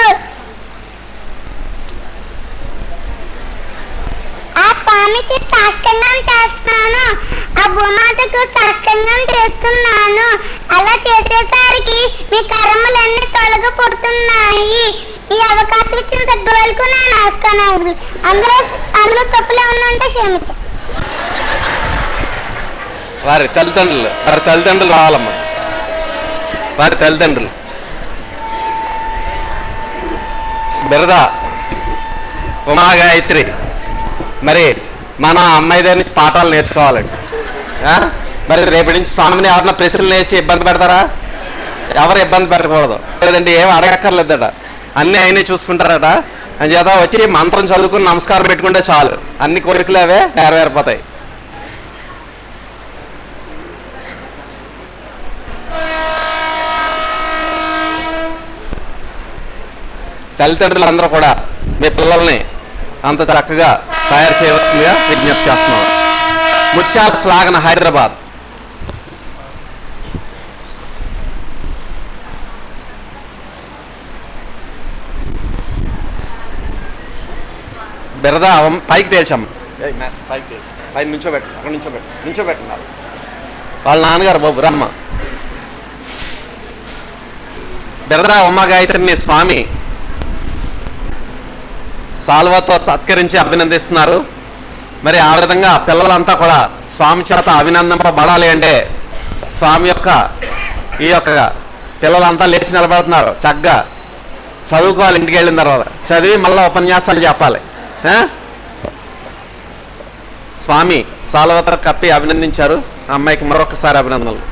ఆ స్వామికి సాష్టంగం చేస్తున్నాను, ఆ భూమాతకు సాష్టంగం చేస్తున్నాను. అలా చేసేసరికి మీ కర్మలన్నీ తొలగిపోతున్నాయి. ఈ అవకాశం ఇచ్చిన సద్గురువులకు నా నమస్కారాలు. అందులో తప్పులు ఏమన్నంటే క్షమించండి. వారి తల్లిదండ్రులు రావాలమ్మా. వారి తల్లిదండ్రులు బిరదా ఉమాగాయత్రి. మరి మన అమ్మాయి దగ్గర నుంచి పాఠాలు నేర్చుకోవాలండి. మరి రేపటి నుంచి స్వామిని ఎవరన్నా ప్రశ్నలు వేసి ఇబ్బంది పెడతారా? ఎవరు ఇబ్బంది పెట్టకూడదు. లేదండి ఏం అడగక్కర్లేదట, అన్నీ ఆయనే చూసుకుంటారట. అని చేత వచ్చి మంత్రం చదువుకుని నమస్కారం పెట్టుకుంటే చాలు, అన్ని కోరికలు అవే నెరవేరిపోతాయి. తల్లిదండ్రులందరూ కూడా మీ పిల్లల్ని అంత చక్కగా తయారు చేయవలసిందిగా విజ్ఞప్తి చేస్తున్నాం. ముత్యాల శ్లాఘన హైదరాబాద్. బిరదా పైకి తేల్చమ్మ, పైకి నుంచోబెట్టు, అక్కడ నుంచోబెట్టున్నారు వాళ్ళ నాన్నగారు బాబు రమ్మ. బిరదా ఉమాగాయత్రిని స్వామి సాల్వాతో సత్కరించి అభినందిస్తున్నారు. మరి ఆ విధంగా పిల్లలంతా కూడా స్వామి చేత అభినందింపబడాలి అంటే స్వామి యొక్క ఈ యొక్క పిల్లలంతా లేచి నిలబడుతున్నారు. చక్కగా చదువుకోవాలి, ఇంటికి వెళ్ళిన తర్వాత చదివి మళ్ళీ ఉపన్యాసాలు చెప్పాలి. స్వామి సాల్వాతో కప్పి అభినందించారు. అమ్మాయికి మరొకసారి అభినందనలు.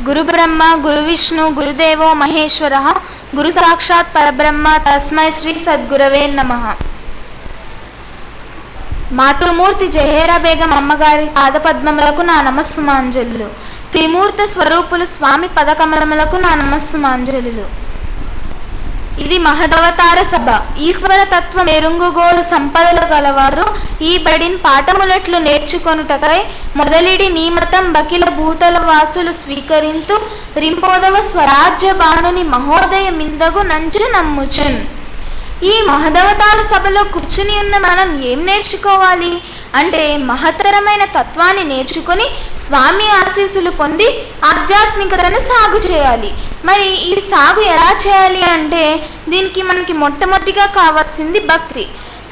గురు బ్రహ్మ గురు విష్ణు గురుదేవో మహేశ్వర గురు సాక్షాత్ పరబ్రహ్మ తస్మై శ్రీ సద్గురవే నమః. మాతృమూర్తి జహేరా బేగం అమ్మగారి పాదపద్మములకు నా నమస్సుమాంజలులు. త్రిమూర్త స్వరూపులు స్వామి పదకమలములకు నా నమస్సుమాంజలులు. ఇది మహదవతార సభ. ఈశ్వర తత్వం ఎరుంగుగోలు సంపదలు గలవారు ఈ బడిన్ పాఠములట్లు నేర్చుకొనుటకై మొదలిడి నీమతం బకిల భూతల వాసులు స్వీకరింతు రింపోదవ స్వరాజ్య బాణుని మహోదయ మిందగు నంచు నమ్ముచున్. ఈ మహదవతార సభలో కూర్చుని ఉన్న మనం ఏం నేర్చుకోవాలి అంటే మహత్తరమైన తత్వాన్ని నేర్చుకొని స్వామి ఆశీస్సులు పొంది ఆధ్యాత్మికతను సాగు చేయాలి. మరి ఈ సాగు ఎలా చేయాలి అంటే దీనికి మనకి మొట్టమొదటిగా కావాల్సింది భక్తి.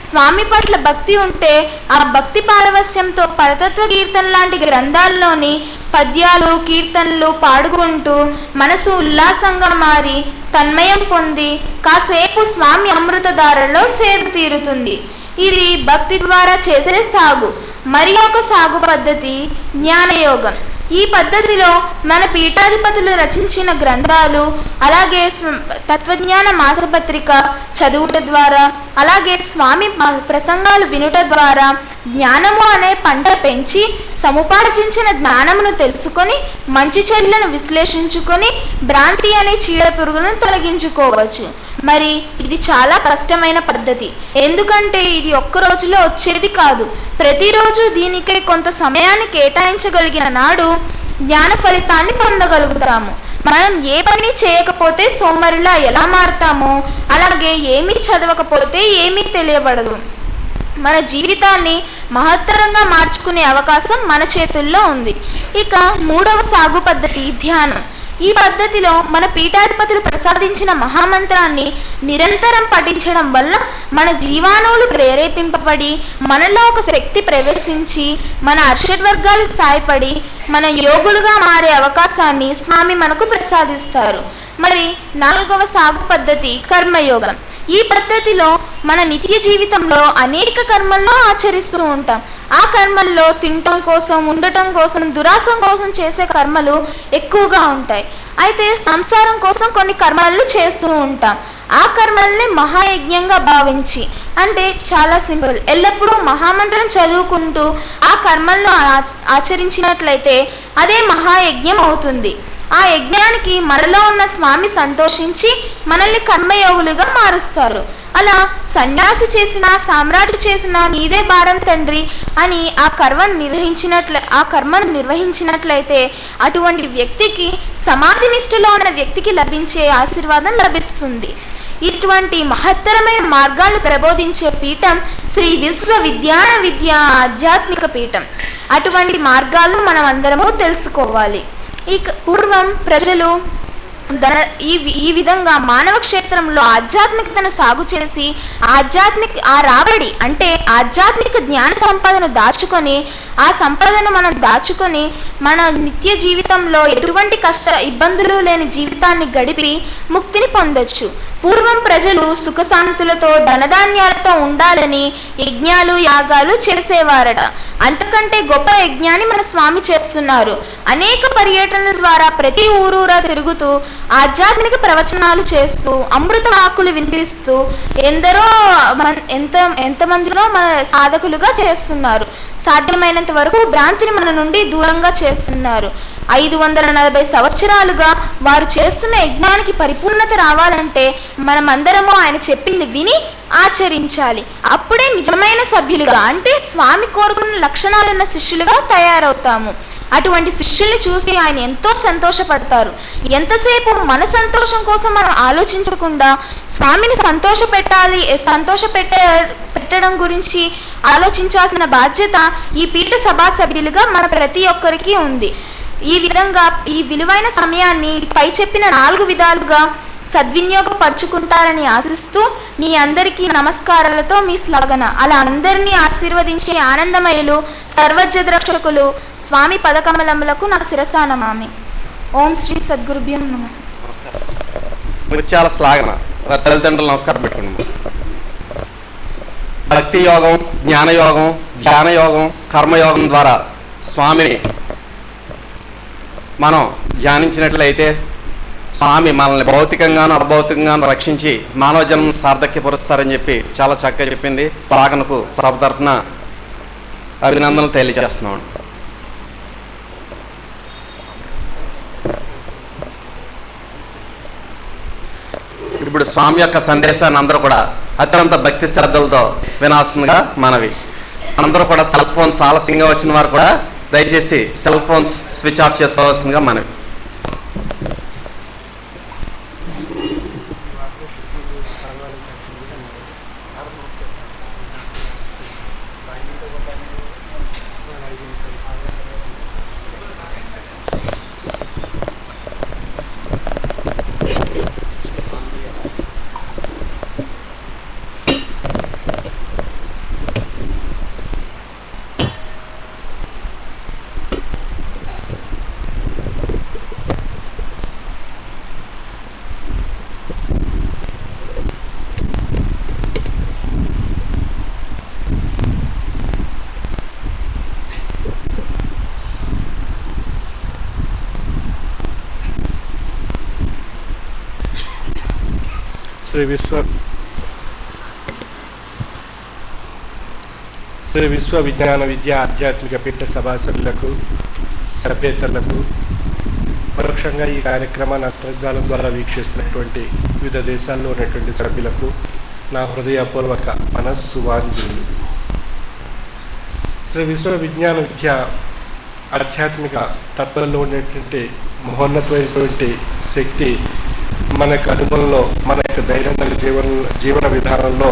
స్వామి పట్ల భక్తి ఉంటే ఆ భక్తి పారవస్యంతో పరతత్వ కీర్తన లాంటి గ్రంథాల్లోని పద్యాలు కీర్తనలు పాడుకుంటూ మనసు ఉల్లాసంగా మారి తన్మయం పొంది కాసేపు స్వామి అమృతధారలో సేద తీరుతుంది. ఇది భక్తి ద్వారా చేసే సాగు. మరి ఒక సాగు పద్ధతి జ్ఞానయోగం. ఈ పద్ధతిలో మన పీఠాధిపతులు రచించిన గ్రంథాలు అలాగే తత్వజ్ఞాన మాసపత్రిక చదువుట ద్వారా అలాగే స్వామి ప్రసంగాలు వినుట ద్వారా జ్ఞానము అనే పంట పెంచి సముపార్జించిన జ్ఞానమును తెలుసుకొని మంచి చెడులను విశ్లేషించుకొని భ్రాంతి అనే చీడ పురుగులను తొలగించుకోవచ్చు. మరి ఇది చాలా కష్టమైన పద్ధతి. ఎందుకంటే ఇది ఒక్క రోజులో వచ్చేది కాదు. ప్రతిరోజు దీనికై కొంత సమయాన్ని కేటాయించగలిగిన నాడు జ్ఞాన ఫలితాన్ని పొందగలుగుతాము. మనం ఏ పని చేయకపోతే సోమరిలా ఎలా మారుతామో అలాగే ఏమీ చదవకపోతే ఏమీ తెలియబడదు. మన జీవితాన్ని మహత్తరంగా మార్చుకునే అవకాశం మన చేతుల్లో ఉంది. ఇక మూడవ సాగు పద్ధతి ధ్యానం. ఈ పద్ధతిలో మన పీఠాధిపతులు ప్రసాదించిన మహామంత్రాన్ని నిరంతరం పఠించడం వల్ల మన జీవాణువులు ప్రేరేపింపబడి మనలో ఒక శక్తి ప్రవేశించి మన అర్షడ్వర్గాలు స్థాయిపడి మన యోగులుగా మారే అవకాశాన్ని స్వామి మనకు ప్రసాదిస్తారు. మరి నాలుగవ సాగు పద్ధతి కర్మయోగం. ఈ పద్ధతిలో మన నిత్య జీవితంలో అనేక కర్మలను ఆచరిస్తూ ఉంటాం. ఆ కర్మల్లో తినటం కోసం ఉండటం కోసం దురాశం కోసం చేసే కర్మలు ఎక్కువగా ఉంటాయి. అయితే సంసారం కోసం కొన్ని కర్మలను చేస్తూ ఉంటాం. ఆ కర్మల్ని మహాయజ్ఞంగా భావించి అంటే చాలా సింపుల్ ఎల్లప్పుడూ మహామంత్రం చదువుకుంటూ ఆ కర్మలను ఆచరించినట్లయితే అదే మహాయజ్ఞం అవుతుంది. ఆ యజ్ఞానికి మనలో ఉన్న స్వామి సంతోషించి మనల్ని కర్మయోగులుగా మారుస్తారు. అలా సన్యాసి చేసిన సామ్రాట్ చేసిన నీదే భారం తండ్రి అని ఆ కర్మను నిర్వహించినట్లయితే అటువంటి వ్యక్తికి సమాధి నిష్ఠలో ఉన్న వ్యక్తికి లభించే ఆశీర్వాదం లభిస్తుంది. ఇటువంటి మహత్తరమైన మార్గాలు ప్రబోధించే పీఠం శ్రీ విశ్వ విజ్ఞాన విద్య ఆధ్యాత్మిక పీఠం. అటువంటి మార్గాలు మనం అందరము తెలుసుకోవాలి. ఇక పూర్వం ప్రజలు ఈ విధంగా మానవ క్షేత్రంలో ఆధ్యాత్మికతను సాగు చేసి ఆ రాబడి అంటే ఆధ్యాత్మిక జ్ఞాన సంపదను దాచుకొని ఆ సంపదను మనం దాచుకొని మన నిత్య జీవితంలో ఎటువంటి ఇబ్బందులు లేని జీవితాన్ని గడిపి ముక్తిని పొందొచ్చు. పూర్వం ప్రజలు సుఖశాంతులతో ధనధాన్యాలతో ఉండాలని యజ్ఞాలు యాగాలు చేసేవారట. అంతకంటే గొప్ప యజ్ఞాన్ని మన స్వామి చేస్తున్నారు. అనేక పర్యటనల ద్వారా ప్రతి ఊరూరా తిరుగుతూ ఆధ్యాత్మిక ప్రవచనాలు చేస్తూ అమృత వాక్కులు వినిపిస్తూ ఎంతమందిలో మన సాధకులుగా చేస్తున్నారు. సాధ్యమైనంత వరకు భ్రాంతిని మన నుండి దూరంగా చేస్తున్నారు. 540 సంవత్సరాలుగా వారు చేస్తున్న యజ్ఞానికి పరిపూర్ణత రావాలంటే మనమందరము ఆయన చెప్పింది విని ఆచరించాలి. అప్పుడే నిజమైన సభ్యులుగా అంటే స్వామి కోరుకున్న లక్షణాలున్న శిష్యులుగా తయారవుతాము. అటువంటి శిష్యుల్ని చూసి ఆయన ఎంతో సంతోషపడతారు. ఎంతసేపు మన సంతోషం కోసం మనం ఆలోచించకుండా స్వామిని పెట్టడం గురించి ఆలోచించాల్సిన బాధ్యత ఈ పీఠ సభా సభ్యులుగా మన ప్రతి ఒక్కరికి ఉంది. ఈ విధంగా ఈ విలువైన సమయాన్ని పై చెప్పిన 4 విధాలుగా సద్వినియోగపరుచుకుంటారని ఆశిస్తూ మీ అందరికీ నమస్కారాలతో మీ శ్లాఘన. అలా అందరినీ ఆశీర్వదించే ఆనందమయులు సర్వజద్రక్షకులు స్వామి పదకమలములకు నా శిరసానమామి. ఓం శ్రీ సద్గురుభ్యో నమః. ముత్యాల శ్లాఘన. తల్లిదండ్రులు నమస్కారం పెట్టుకున్నాము. భక్తి యోగం, జ్ఞానయోగం, ధ్యానయోగం, కర్మయోగం ద్వారా స్వామిని మనం ధ్యానించినట్లయితే స్వామి మనల్ని భౌతికంగాను అభౌతికంగాను రక్షించి మానవ జన్మను సార్థక్యపరుస్తారని చెప్పి చాలా చక్కగా చెప్పింది. శ్లాఘనకు సభ తరఫున అభినందనలు తెలియజేస్తున్నాం. ఇప్పుడు ఇప్పుడు స్వామి యొక్క సందేశాన్ని అందరూ కూడా అత్యంత భక్తి శ్రద్ధలతో వినాల్సిందిగా మనవి. అందరూ కూడా సెల్ ఫోన్స్ ఆలస్యంగా వచ్చిన వారు కూడా దయచేసి సెల్ ఫోన్స్ స్విచ్ ఆఫ్ చేసుకోవాల్సిందిగా మనవి. శ్రీ విశ్వ విజ్ఞాన విద్య ఆధ్యాత్మిక పీఠ సభాసభ్యులకు సభ్యేతరులకు పరోక్షంగా ఈ కార్యక్రమాన్ని అంతర్జాలం ద్వారా వీక్షిస్తున్నటువంటి వివిధ దేశాల్లో ఉన్నటువంటి సభ్యులకు నా హృదయపూర్వక మనస్సువాంజలి. శ్రీ విశ్వ విజ్ఞాన విద్య ఆధ్యాత్మిక తత్వంలో ఉన్నటువంటి మహోన్నతమైనటువంటి శక్తి మన యొక్క అనుభవంలో, మన యొక్క దైనందిన జీవన విధానంలో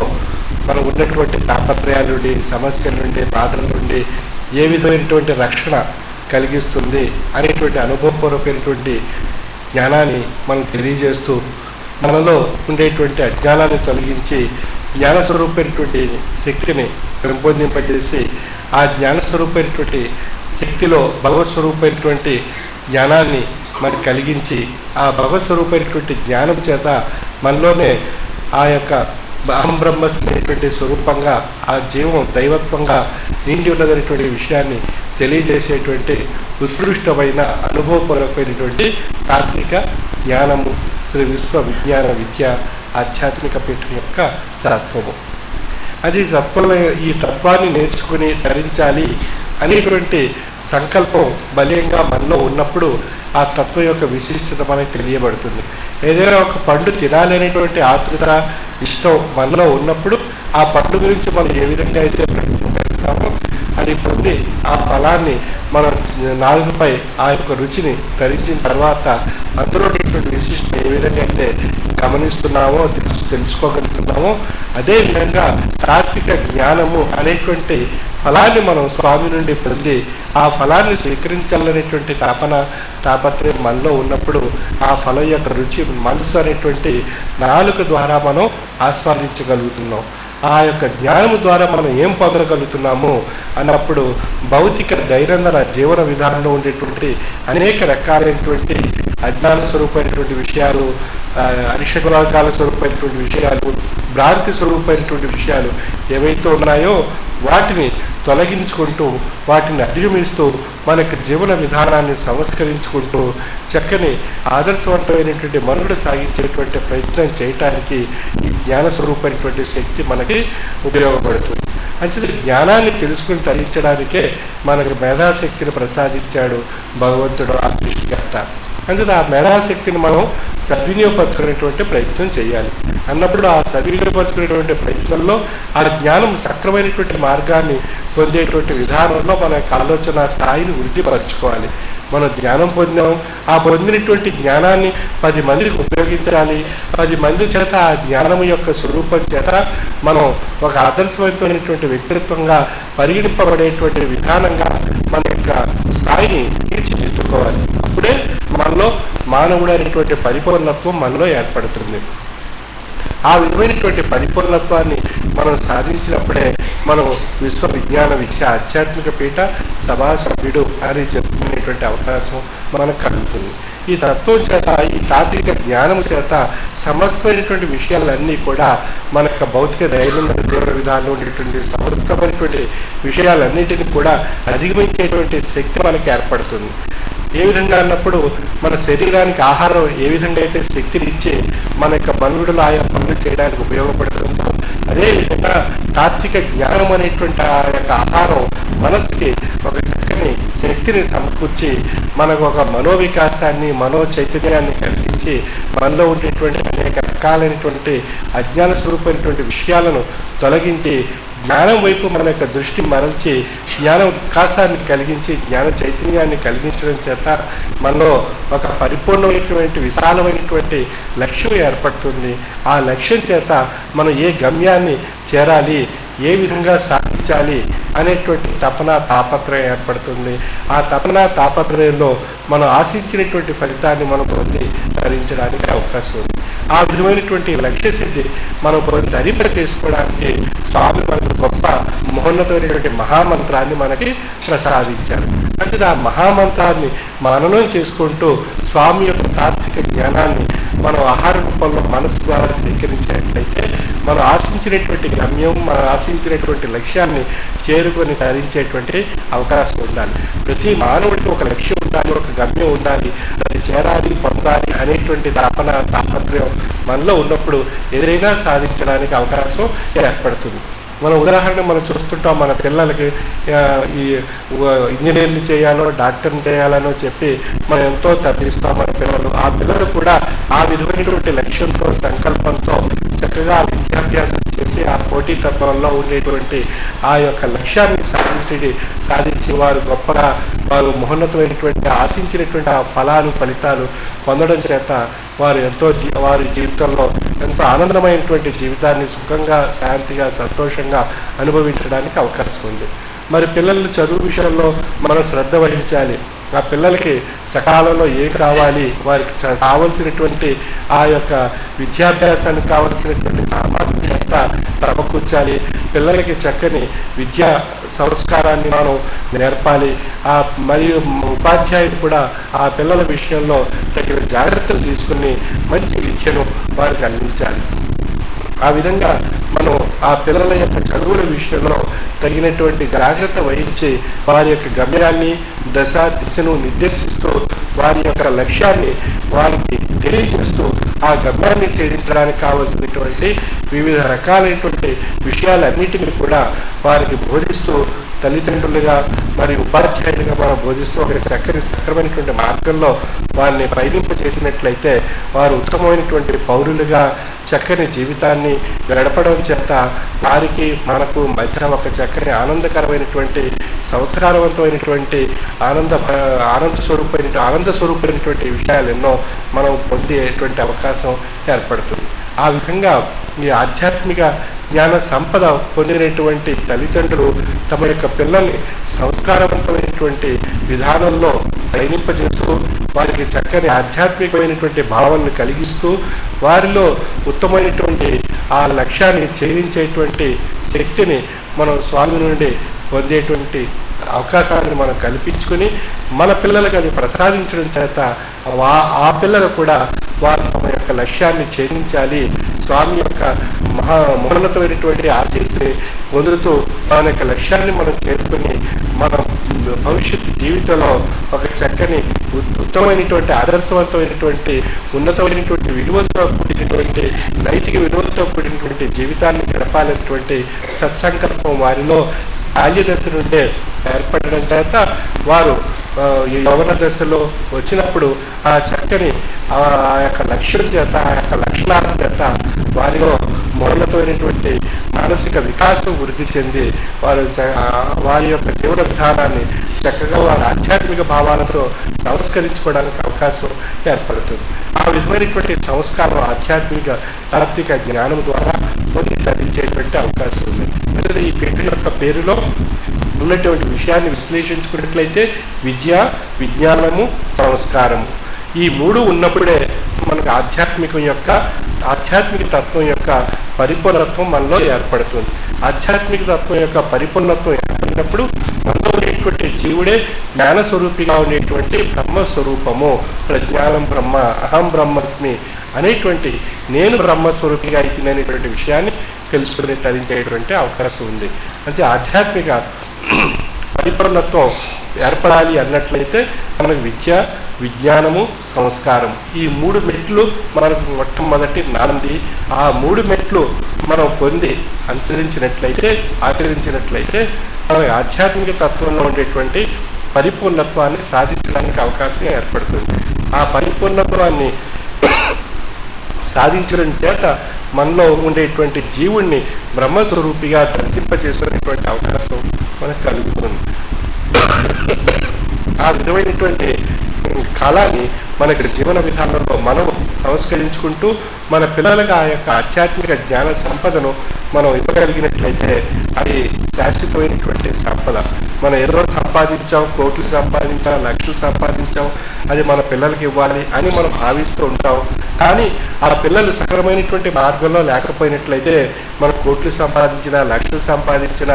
మనం ఉన్నటువంటి తాపత్రయాల నుండి, సమస్యల నుండి, బాధల నుండి ఏ విధమైనటువంటి రక్షణ కలిగిస్తుంది అనేటువంటి అనుభవపూర్వకమైనటువంటి జ్ఞానాన్ని మనం తెలియజేస్తూ మనలో ఉండేటువంటి అజ్ఞానాన్ని తొలగించి జ్ఞానస్వరూపమైనటువంటి శక్తిని పెంపొందింపజేసి ఆ జ్ఞానస్వరూపమైనటువంటి శక్తిలో భగవత్స్వరూపమైనటువంటి జ్ఞానాన్ని మరి కలిగించి ఆ భగవత్స్వరూపమైనటువంటి జ్ఞానం చేత మనలోనే ఆ యొక్క అహం బ్రహ్మస్వరూపమైనటువంటి స్వరూపంగా ఆ జీవం దైవత్వంగా నిండి ఉన్నదనేటువంటి విషయాన్ని తెలియజేసేటువంటి ఉత్కృష్టమైన అనుభవపూర్వకమైనటువంటి తాత్విక జ్ఞానము శ్రీ విశ్వ విజ్ఞాన విద్య ఆధ్యాత్మిక పీఠం యొక్క తత్వము. అది ఈ తత్వాన్ని నేర్చుకుని ధరించాలి అనేటువంటి సంకల్పం బలీయంగా మనలో ఉన్నప్పుడు ఆ తత్వం యొక్క విశిష్టత మనకు తెలియబడుతుంది. ఏదైనా ఒక పండు తినాలి అనేటువంటి ఆతృత, ఇష్టం మనలో ఉన్నప్పుడు ఆ పండు గురించి మనం ఏ విధంగా అయితే ప్రయత్నం చేస్తామో అది పొంది ఆ ఫలాన్ని మనం నాలుగుపై ఆ యొక్క రుచిని ధరించిన తర్వాత అందులో విశిష్టత ఏ విధంగా అయితే గమనిస్తున్నామో, తెలుసుకోగలుగుతున్నామో అదేవిధంగా తాత్విక జ్ఞానము అనేటువంటి ఫలాన్ని మనం స్వామి నుండి పొంది ఆ ఫలాన్ని స్వీకరించాలనేటువంటి తాపత్రయం మనలో ఉన్నప్పుడు ఆ ఫలం యొక్క రుచి మనసు అనేటువంటి నాలుక ద్వారా మనం ఆస్వాదించగలుగుతున్నాం. ఆ యొక్క జ్ఞానము ద్వారా మనం ఏం పొందగలుగుతున్నాము అన్నప్పుడు భౌతిక దైనందిన జీవన విధానంలో ఉండేటువంటి అనేక రకాలైనటువంటి అజ్ఞాన స్వరూపమైనటువంటి విషయాలు, అరిషడ్వర్గాల స్వరూపమైనటువంటి విషయాలు, భ్రాంతి స్వరూపమైనటువంటి విషయాలు ఏవైతే ఉన్నాయో వాటిని తొలగించుకుంటూ వాటిని అధిగమిస్తూ మనకు జీవన విధానాన్ని సంస్కరించుకుంటూ చక్కని ఆదర్శవంతమైనటువంటి మనుగడ సాగించేటువంటి ప్రయత్నం చేయటానికి ఈ జ్ఞాన స్వరూపమైనటువంటి శక్తి మనకి ఉపయోగపడుతుంది. అంటే జ్ఞానాన్ని తెలుసుకుని తరించడానికే మనకు మేధాశక్తిని ప్రసాదించాడు భగవంతుడు, ఆ సృష్టికర్త. అందుకే ఆ మేధాశక్తిని మనం సద్వినియోగపరచుకునేటువంటి ప్రయత్నం చేయాలి. అన్నప్పుడు ఆ సద్వినియోగపరచుకునేటువంటి ప్రయత్నంలో ఆ జ్ఞానం సక్రమైనటువంటి మార్గాన్ని పొందేటువంటి విధానంలో మన యొక్క ఆలోచన స్థాయిని వృద్ధిపరచుకోవాలి. మనం జ్ఞానం పొందాం, ఆ పొందినటువంటి జ్ఞానాన్ని 10 మందికి ఉపయోగించాలి. 10 మంది చేత ఆ జ్ఞానం యొక్క స్వరూపం చేత మనం ఒక ఆదర్శవంతమైనటువంటి వ్యక్తిత్వంగా పరిగణింపబడేటువంటి విధానంగా మన యొక్క స్థాయిని తీర్చిదిద్దుకోవాలి. అప్పుడే మనలో మానవుడు అనేటువంటి పరిపూర్ణత్వం మనలో ఏర్పడుతుంది. ఆ విలువైనటువంటి పరిపూర్ణత్వాన్ని మనం సాధించినప్పుడే మనం విశ్వ విజ్ఞాన విద్య ఆధ్యాత్మిక పీఠ సభా సభ్యుడు అని చెప్పుకునేటువంటి అవకాశం మనకు కలుగుతుంది. ఈ తత్వం చేత, ఈ తాత్విక జ్ఞానం చేత సమస్తమైనటువంటి విషయాలన్నీ కూడా మన యొక్క భౌతిక దైనందిన జీవన విధానంలో ఉండేటువంటి సమర్థమైనటువంటి విషయాలన్నింటినీ కూడా అధిగమించేటువంటి శక్తి మనకి ఏర్పడుతుంది. ఏ విధంగా అన్నప్పుడు మన శరీరానికి ఆహారం ఏ విధంగా అయితే శక్తిని ఇచ్చి మన యొక్క మనుగడలు ఆయా పనులు చేయడానికి ఉపయోగపడుతుందో అదేవిధంగా తాత్విక జ్ఞానం అనేటువంటి ఆ యొక్క ఆహారం మనసుకి ఒక చక్కని శక్తిని సమకూర్చి మనకు ఒక మనోవికాసాన్ని మనో చైతన్యాన్ని కలిగించి మనలో ఉండేటువంటి అనేక రకాలైనటువంటి అజ్ఞాన స్వరూపమైనటువంటి విషయాలను తొలగించి జ్ఞానం వైపు మన యొక్క దృష్టి మరల్చి జ్ఞాన వికాసాన్ని కలిగించి జ్ఞాన చైతన్యాన్ని కలిగించడం చేత మనలో ఒక పరిపూర్ణమైనటువంటి విశాలమైనటువంటి లక్ష్యం ఏర్పడుతుంది. ఆ లక్ష్యం చేత మనం ఏ గమ్యాన్ని చేరాలి, ఏ విధంగా సాధించాలి అనేటువంటి తపన తాపత్రయం ఏర్పడుతుంది. ఆ తపన తాపత్రయంలో మనం ఆశించినటువంటి ఫలితాన్ని మనం పొంది ధరించడానికి అవకాశం ఉంది. ఆ విధమైనటువంటి లక్ష్య సిద్ధి మనం పొంది ధరింప చేసుకోవడానికి స్వామి మనకు గొప్ప మహోన్నతమైనటువంటి మహామంత్రాన్ని మనకి ప్రసాదించారు. అంటే ఆ మహామంత్రాన్ని మననం చేసుకుంటూ స్వామి యొక్క తాత్విక జ్ఞానాన్ని మనం ఆహార రూపంలో మనసు ద్వారా స్వీకరించినట్లయితే మనం ఆశించినటువంటి గమ్యం, మనం ఆశించినటువంటి లక్ష్యాన్ని చేరుకొని ధరించేటువంటి అవకాశం ఉండాలి. ప్రతి మానవుడికి ఒక లక్ష్యం ఉండాలి, ఒక గమ్యం ఉండాలి, అది చేరాలి, పొందాలి అనేటువంటి తాపత్రయం మనలో ఉన్నప్పుడు ఏదైనా సాధించడానికి అవకాశం ఏర్పడుతుంది. మన ఉదాహరణ మనం చూస్తుంటాం, మన పిల్లలకి ఈ ఇంజనీర్ని చేయాలో డాక్టర్ని చేయాలనో చెప్పి మనం ఎంతో తప్పిస్తాం మన పిల్లలు. ఆ పిల్లలు కూడా ఆ విధమైనటువంటి లక్ష్యంతో, సంకల్పంతో చక్కగా విద్యాభ్యాసం చేసి ఆ పోటీతత్వంలో ఉండేటువంటి ఆ యొక్క లక్ష్యాన్ని సాధించి వారు గొప్పగా వారు మహోన్నతమైనటువంటి ఆశించినటువంటి ఆ ఫలితాలు పొందడం చేత వారు వారి జీవితంలో ఎంతో ఆనందమైనటువంటి జీవితాన్ని సుఖంగా, శాంతిగా, సంతోషంగా అనుభవించడానికి అవకాశం ఉంది. మరి పిల్లలు చదువు విషయంలో మనం శ్రద్ధ వహించాలి. ఆ పిల్లలకి సకాలంలో ఏం కావాలి, వారికి కావలసినటువంటి ఆ యొక్క విద్యాభ్యాసానికి కావలసినటువంటి సామర్థ్యం అంతా సమకూర్చాలి. పిల్లలకి చక్కని విద్యా సంస్కారాన్ని మనం నేర్పాలి. మరియు ఉపాధ్యాయులు కూడా ఆ పిల్లల విషయంలో తగిన జాగ్రత్తలు తీసుకుని మంచి విద్యను వారికి అందించాలి. ఆ విధంగా మనం ఆ పిల్లల యొక్క చదువుల విషయంలో తగినటువంటి జాగ్రత్త వహించి వారి యొక్క గమ్యాన్ని, దిశను నిర్దేశిస్తూ వారి యొక్క లక్ష్యాన్ని వారికి తెలియజేస్తూ ఆ గమ్యాన్ని ఛేదించడానికి కావలసినటువంటి వివిధ రకాలైనటువంటి విషయాలన్నిటిని కూడా వారికి బోధిస్తూ తల్లిదండ్రులుగా మరియు ఉపాధ్యాయులుగా మనం బోధిస్తూ ఒక చక్కని సక్రమైనటువంటి మార్గంలో వారిని పయనింప చేసినట్లయితే వారు ఉత్తమమైనటువంటి పౌరులుగా చక్కని జీవితాన్ని గడపడం చేత వారికి మనకు మధ్య ఒక చక్కని ఆనందకరమైనటువంటి సంస్కారవంతమైనటువంటి ఆనంద స్వరూపమైనటువంటి విషయాలు ఎన్నో మనం పొందేటువంటి అవకాశం ఏర్పడుతుంది. ఆ విధంగా ఈ ఆధ్యాత్మిక జ్ఞాన సంపద పొందినటువంటి తల్లిదండ్రులు తమ యొక్క పిల్లల్ని సంస్కారవంతమైనటువంటి విధానంలో పయనింపజేస్తూ వారికి చక్కని ఆధ్యాత్మికమైనటువంటి భావనలు కలిగిస్తూ వారిలో ఉత్తమమైనటువంటి ఆ లక్ష్యాన్ని ఛేదించేటువంటి శక్తిని మనం స్వామి నుండి పొందేటువంటి అవకాశాన్ని మనం కల్పించుకొని మన పిల్లలకు అది ప్రసాదించడం చేత ఆ పిల్లలు కూడా వారు తమ యొక్క లక్ష్యాన్ని ఛేదించాలి, స్వామి యొక్క మహోన్నతమైనటువంటి ఆశీస్సుని పొందుతూ మన యొక్క లక్ష్యాన్ని మనం చేరుకొని మన భవిష్యత్తు జీవితంలో ఒక చక్కని ఉత్తమమైనటువంటి ఆదర్శవంతమైనటువంటి ఉన్నతమైనటువంటి విలువలతో కూడినటువంటి నైతిక విలువలతో కూడినటువంటి జీవితాన్ని గడపాలనేటువంటి సత్సంకల్పం వారిలో బాల్య దశ నుండే ఏర్పడడం చేత వారు యవ్వన దశలో వచ్చినప్పుడు ఆ చక్కని ఆ యొక్క లక్ష్యం చేత, ఆ యొక్క లక్షణాల చేత వారిలో మౌనతమైనటువంటి మానసిక వికాసం వృద్ధి చెంది వారి యొక్క జీవన విధానాన్ని చక్కగా వారి ఆధ్యాత్మిక భావాలతో సంస్కరించుకోవడానికి అవకాశం ఏర్పడుతుంది. ఆ విధమైనటువంటి సంస్కారం ఆధ్యాత్మిక తాత్విక జ్ఞానం ద్వారా పొంది ధరించేటువంటి అవకాశం ఉంది. అంటే ఈ పీఠ యొక్క పేరులో ఉన్నటువంటి విషయాన్ని విశ్లేషించుకున్నట్లయితే విద్య, విజ్ఞానము, సంస్కారము ఈ మూడు ఉన్నప్పుడే మనకు ఆధ్యాత్మిక తత్వం యొక్క పరిపూర్ణత్వం మనలో ఏర్పడుతుంది. ఆధ్యాత్మిక తత్వం యొక్క పరిపూర్ణత్వం ఏర్పడినప్పుడు మనలో ఉండేటువంటి జీవుడే జ్ఞానస్వరూపిగా ఉండేటువంటి బ్రహ్మస్వరూపము. ప్రజ్ఞానం బ్రహ్మ, అహం బ్రహ్మస్మి అనేటువంటి నేను బ్రహ్మస్వరూపిగా అయితేనేటువంటి విషయాన్ని తెలుసుకుని తరించేటువంటి అవకాశం ఉంది. అంటే ఆధ్యాత్మిక పరిపూర్ణత్వం ఏర్పడాలి అన్నట్లయితే మనకు విద్య, విజ్ఞానము, సంస్కారం ఈ మూడు మెట్లు మనకు మొట్టమొదటి నాంది. ఆ మూడు మెట్లు మనం పొంది ఆచరించినట్లయితే మన ఆధ్యాత్మిక తత్వంలో ఉండేటువంటి పరిపూర్ణత్వాన్ని సాధించడానికి అవకాశం ఏర్పడుతుంది. ఆ పరిపూర్ణత్వాన్ని సాధించడం చేత మనలో ఉండేటువంటి జీవుణ్ణి బ్రహ్మస్వరూపిగా దర్శింపజేసుకునేటువంటి అవకాశం మనకు కలుగుతుంది. ఆ విధమైనటువంటి కాలాన్ని మనకి జీవన విధానంలో మనం సంస్కరించుకుంటూ మన పిల్లలకు ఆ యొక్క ఆధ్యాత్మిక జ్ఞాన సంపదను మనం ఇవ్వగలిగినట్లయితే అది శాశ్వతమైనటువంటి సంపద. మనం ఏదో సంపాదించాం, కోట్లు సంపాదించాం, లక్షలు సంపాదించాం, అది మన పిల్లలకి ఇవ్వాలి అని మనం భావిస్తూ ఉంటాం. కానీ ఆ పిల్లలు సక్రమైనటువంటి మార్గంలో లేకపోయినట్లయితే మనం కోట్లు సంపాదించిన, లక్షలు సంపాదించిన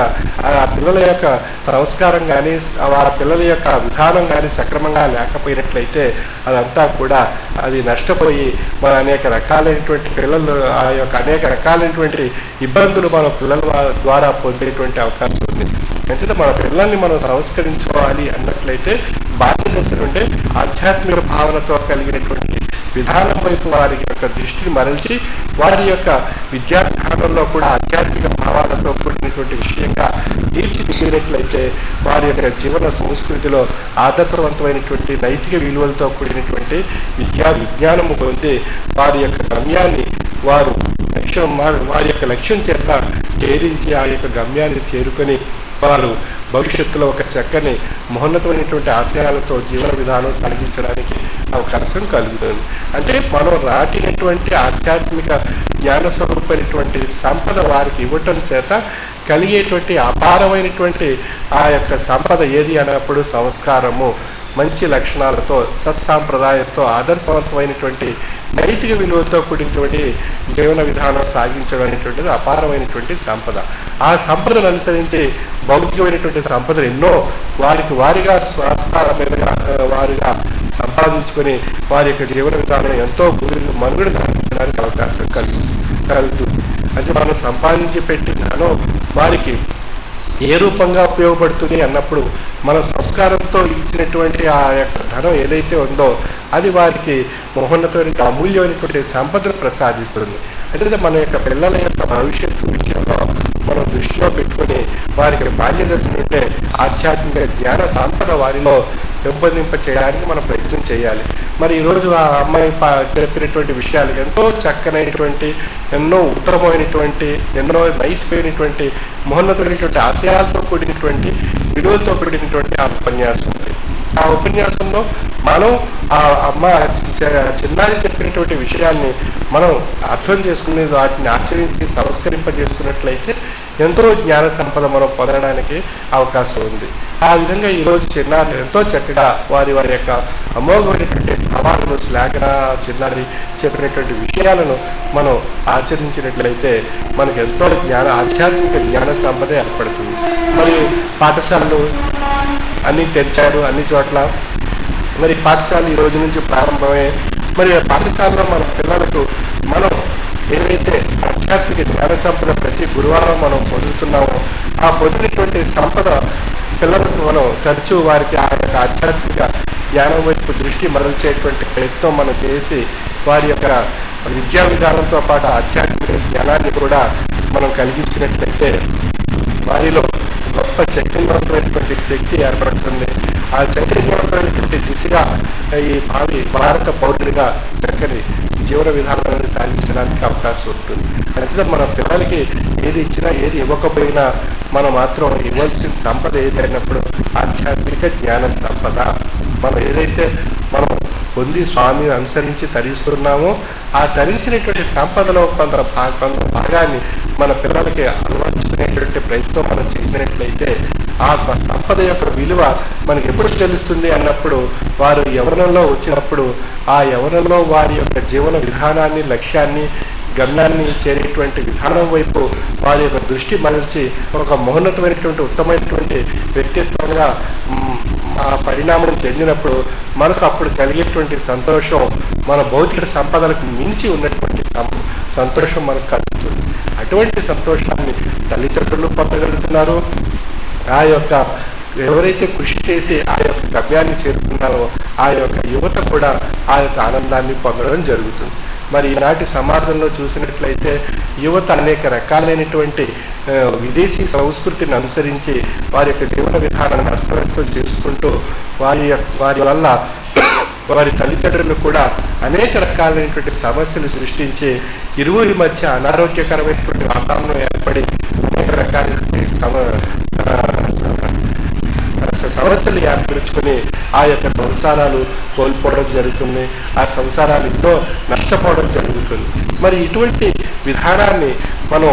ఆ పిల్లల యొక్క సంస్కారం కానీ ఆ పిల్లల యొక్క విధానం కానీ సక్రమంగా లేకపోయినట్లయితే అదంతా కూడా అది నష్టపోయి మన అనేక రకాలైనటువంటి పిల్లలు ఆ యొక్క అనేక రకాలైనటువంటి ఇబ్బందులు మన పిల్లల ద్వారా పొందేటువంటి అవకాశం ఉంది. అంటే మన పిల్లల్ని మనం సంస్కరించుకోవాలి అన్నట్లయితే బాల్య దశ నుండే ఆధ్యాత్మిక భావనతో కలిగినటువంటి విధానం వైపు వారి యొక్క దృష్టిని మరల్చి వారి యొక్క విద్యా విధానంలో కూడా ఆధ్యాత్మిక భావాలతో కూడినటువంటి విషయంగా తీర్చిదిద్దినట్లయితే వారి యొక్క జీవన సంస్కృతిలో ఆదర్శవంతమైనటువంటి నైతిక విలువలతో కూడినటువంటి విద్యా విజ్ఞానము పొంది వారి యొక్క గమ్యాన్ని వారి యొక్క లక్ష్యం చేత ఛేదించి ఆ యొక్క గమ్యాన్ని చేరుకొని వారు భవిష్యత్తులో ఒక చక్కని మహోన్నతమైనటువంటి ఆశయాలతో జీవన విధానం సాగించడానికి అవకాశం కలుగుతుంది. అంటే మనం రాటినటువంటి ఆధ్యాత్మిక జ్ఞాన స్వరూపమైనటువంటి సంపద వారికి ఇవ్వటం చేత కలిగేటువంటి అపారమైనటువంటి ఆ యొక్క సంపద ఏది అన్నప్పుడు సంస్కారము, మంచి లక్షణాలతో, సత్సాంప్రదాయంతో, ఆదర్శవంతమైనటువంటి నైతిక విలువతో కూడినటువంటి జీవన విధానం సాగించడం అనేటువంటిది అపారమైనటువంటి సంపద. ఆ సంపదను అనుసరించి భౌతికమైనటువంటి సంపదలు ఎన్నో వారిగా స్వస్థాల మీదుగా వారిగా సంపాదించుకొని వారి యొక్క జీవన విధానం ఎంతో మనుగడ సాగించడానికి అవకాశం కలుగుతుంది. అంటే మనం సంపాదించి పెట్టినానో వారికి ఏ రూపంగా ఉపయోగపడుతుంది అన్నప్పుడు మన సంస్కారంతో ఇచ్చినటువంటి ఆ యొక్క ధనం ఏదైతే ఉందో అది వారికి మహోన్నతమైన అమూల్యమైనటువంటి సంపదను ప్రసాదిస్తుంది. అంటే మన యొక్క పిల్లల యొక్క భవిష్యత్తు విషయంలో మనం దృష్టిలో పెట్టుకుని వారికి బాల్య దశ నుండే ఆధ్యాత్మిక జ్ఞాన సంపద వారిలో పెంపొందింప చేయడానికి మనం ప్రయత్నం చేయాలి. మరి ఈరోజు ఆ అమ్మాయి చెప్పినటువంటి విషయాలు ఎంతో చక్కనైనటువంటి, ఎన్నో ఉత్తమమైనటువంటి, ఎన్నో నైతికమైనటువంటి, మహోన్నతమైనటువంటి ఆశయాలతో కూడినటువంటి, విలువలతో కూడినటువంటి ఆ ఉపన్యాసం ఉంది. ఆ ఉపన్యాసంలో మనం ఆ చిన్నారి చెప్పినటువంటి విషయాన్ని మనం అర్థం చేసుకుని వాటిని ఆచరించి సంస్కరింపజేస్తున్నట్లయితే ఎంతో జ్ఞాన సంపద మనం పొందడానికి అవకాశం ఉంది. ఆ విధంగా ఈరోజు చిన్నారి ఎంతో చక్కగా వారి యొక్క అమోఘమైనటువంటి భావాలను శ్లాఘన చిన్నారి చెప్పినటువంటి విషయాలను మనం ఆచరించినట్లయితే మనకు ఎంతో ఆధ్యాత్మిక జ్ఞాన సంపద ఏర్పడుతుంది. మరియు పాఠశాలలు అన్నీ తెరిచారు అన్ని చోట్ల. మరి పాఠశాలలు ఈ రోజు నుంచి ప్రారంభమే. మరి పాఠశాలలో మన పిల్లలకు మనం ఏవైతే ఆధ్యాత్మిక జ్ఞాన సంపద ప్రతి గురువారం మనం పొందుతున్నామో ఆ పొందినటువంటి సంపద పిల్లలకు మనం తరచూ వారికి ఆ యొక్క ఆధ్యాత్మిక జ్ఞానం వైపు దృష్టి మరల్చేటువంటి ప్రయత్నం మనం చేసి వారి యొక్క విద్యా విధానంతో పాటు ఆధ్యాత్మిక జ్ఞానాన్ని కూడా మనం కలిగించినట్లయితే వారిలో గొప్ప చైతన్యవంతమైనటువంటి శక్తి ఏర్పడుతుంది. ఆ చైతన్యవంతమైనటువంటి దిశగా ఈ భారత పౌరుడిగా చక్కని జీవన విధానాన్ని సాధించడానికి అవకాశం ఉంటుంది. అయితే మన పిల్లలకి ఏది ఇచ్చినా ఏది ఇవ్వకపోయినా మనం మాత్రం ఇవ్వాల్సిన సంపద ఏదైనప్పుడు ఆధ్యాత్మిక జ్ఞాన సంపద. మనం ఏదైతే మనం పొంది స్వామిని అనుసరించి తరిస్తున్నామో ఆ తరించినటువంటి సంపదలో కొంత భాగాన్ని మన పిల్లలకి అలవర్చుకునేటువంటి ప్రయత్నం మనం చేసినట్లయితే ఆ సంపద యొక్క విలువ మనకి ఎప్పుడు తెలుస్తుంది అన్నప్పుడు వారు యవ్వనంలో వచ్చినప్పుడు ఆ యవ్వనంలో వారి యొక్క జీవన విధానాన్ని, లక్ష్యాన్ని, గమ్యాన్ని చేరేటువంటి విధానం వైపు వారి యొక్క దృష్టి మరల్చి ఒక మహోన్నతమైనటువంటి ఉత్తమమైనటువంటి వ్యక్తిత్వంగా ఆ పరిణామం చెందినప్పుడు మనకు అప్పుడు కలిగేటువంటి సంతోషం మన భౌతిక సంపదలకు మించి ఉన్నటువంటి సంతోషం మనకు కలుగుతుంది. అటువంటి సంతోషాన్ని తల్లిదండ్రులు పొందగలుగుతున్నారు. ఆ యొక్క ఎవరైతే కృషి చేసి ఆ యొక్క గమ్యాన్ని చేరుకున్నారో ఆ యొక్క యువత కూడా ఆ యొక్క ఆనందాన్ని పొందడం జరుగుతుంది. మరి ఈనాటి సమాజంలో చూసినట్లయితే యువత అనేక రకాలైనటువంటి విదేశీ సంస్కృతిని అనుసరించి వారి యొక్క జీవన విధానాన్ని అస్తవ్యస్తం చేసుకుంటూ వారి వల్ల వారి తల్లిదండ్రులు కూడా అనేక రకాలైనటువంటి సమస్యలు సృష్టించి ఇరువురి మధ్య అనారోగ్యకరమైనటువంటి వాతావరణం ఏర్పడి అనేక రకాలైనటువంటి సమస్యలు ఏర్పరుచుకుని ఆ యొక్క సంసారాలు కోల్పోవడం జరుగుతుంది. ఆ సంసారాలు ఎన్నో నష్టపోవడం జరుగుతుంది. మరి ఇటువంటి విధానాన్ని మనం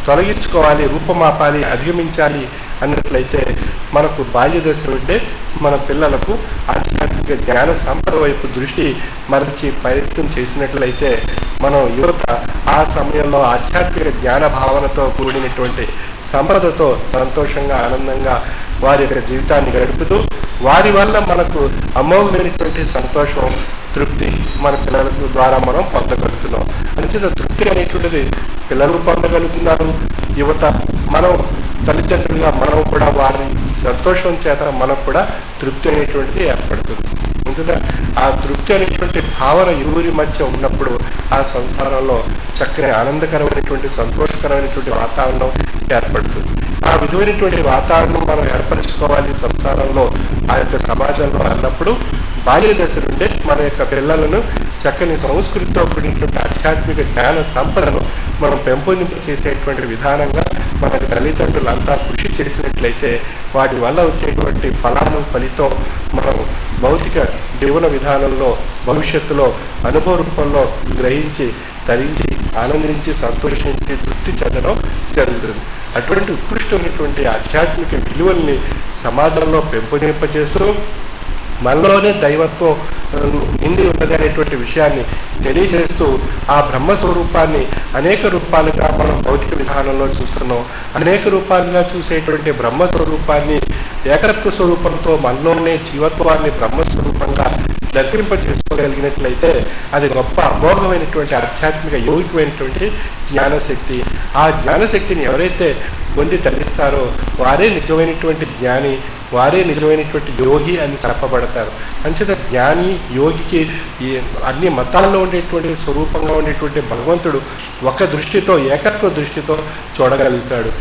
తొలగించుకోవాలి, రూపమాపాలి, అధిగమించాలి అన్నట్లయితే మనకు బాల్య దశ ఉంటే మన పిల్లలకు ఆధ్యాత్మిక జ్ఞాన సంపద వైపు దృష్టి మరచి ప్రయత్నం చేసినట్లయితే మనం యువత ఆ సమయంలో ఆధ్యాత్మిక జ్ఞాన భావనతో కూడినటువంటి సంపదతో సంతోషంగా ఆనందంగా వారి యొక్క జీవితాన్ని గడుపుతూ వారి వల్ల మనకు అమోఘమైనటువంటి సంతోషం, తృప్తి మన పిల్లల ద్వారా మనం పొందగలుగుతున్నాం. అంచేత తృప్తి అనేటువంటిది పిల్లలు పొందగలుగుతున్నారు. యువత మనం తల్లిదండ్రులుగా మనం కూడా వారి సంతోషం చేత మనకు కూడా తృప్తి అనేటువంటిది ఏర్పడుతుంది. అంచేత ఆ తృప్తి అనేటువంటి భావన ఇరువురి మధ్య ఉన్నప్పుడు ఆ సంసారంలో చక్కని ఆనందకరమైనటువంటి సంతోషకరమైనటువంటి వాతావరణం ఏర్పడుతుంది. ఆ విధమైనటువంటి వాతావరణం మనం ఏర్పరచుకోవాలి సంసారంలో, ఆ యొక్క సమాజంలో అన్నప్పుడు బాల్య దశ నుండే మన యొక్క పిల్లలను చక్కని సంస్కృతితో కూడినటువంటి ఆధ్యాత్మిక జ్ఞాన సంపదను మనం పెంపొందింపు చేసేటువంటి విధానంగా మన తల్లిదండ్రులంతా కృషి చేసినట్లయితే వాటి వల్ల వచ్చేటువంటి ఫలితం మనం భౌతిక జీవన విధానంలో భవిష్యత్తులో అనుభవ రూపంలో గ్రహించి తరించి ఆనందించి సంతోషించి తృప్తి చెందడం జరుగుతుంది. అటువంటి ఉత్కృష్టమైనటువంటి ఆధ్యాత్మిక విలువల్ని సమాజంలో పెంపొందింపజేస్తూ మనలోనే దైవత్వం నిండి ఉన్నది అనేటువంటి విషయాన్ని తెలియజేస్తూ ఆ బ్రహ్మస్వరూపాన్ని అనేక రూపాలుగా మనం భౌతిక విధానంలో చూస్తున్నాం. అనేక రూపాలుగా చూసేటువంటి బ్రహ్మస్వరూపాన్ని ఏకరత్వ స్వరూపంతో మనలోనే జీవత్వాన్ని బ్రహ్మస్వరూపంగా దర్శింపజేసుకోగలిగినట్లయితే అది గొప్ప అమోఘమైనటువంటి ఆధ్యాత్మిక యోగికమైనటువంటి జ్ఞానశక్తి. ఆ జ్ఞానశక్తిని ఎవరైతే పొంది తరిస్తారో వారే నిజమైనటువంటి జ్ఞాని, వారే నిజమైనటువంటి యోగి అని చెప్పబడతారు. అంచేత జ్ఞాని యోగికి ఈ అన్ని మతాల్లో ఉండేటువంటి స్వరూపంగా ఉండేటువంటి భగవంతుడు ఒక దృష్టితో ఏకత్వ దృష్టితో చూడగలుగుతాడు.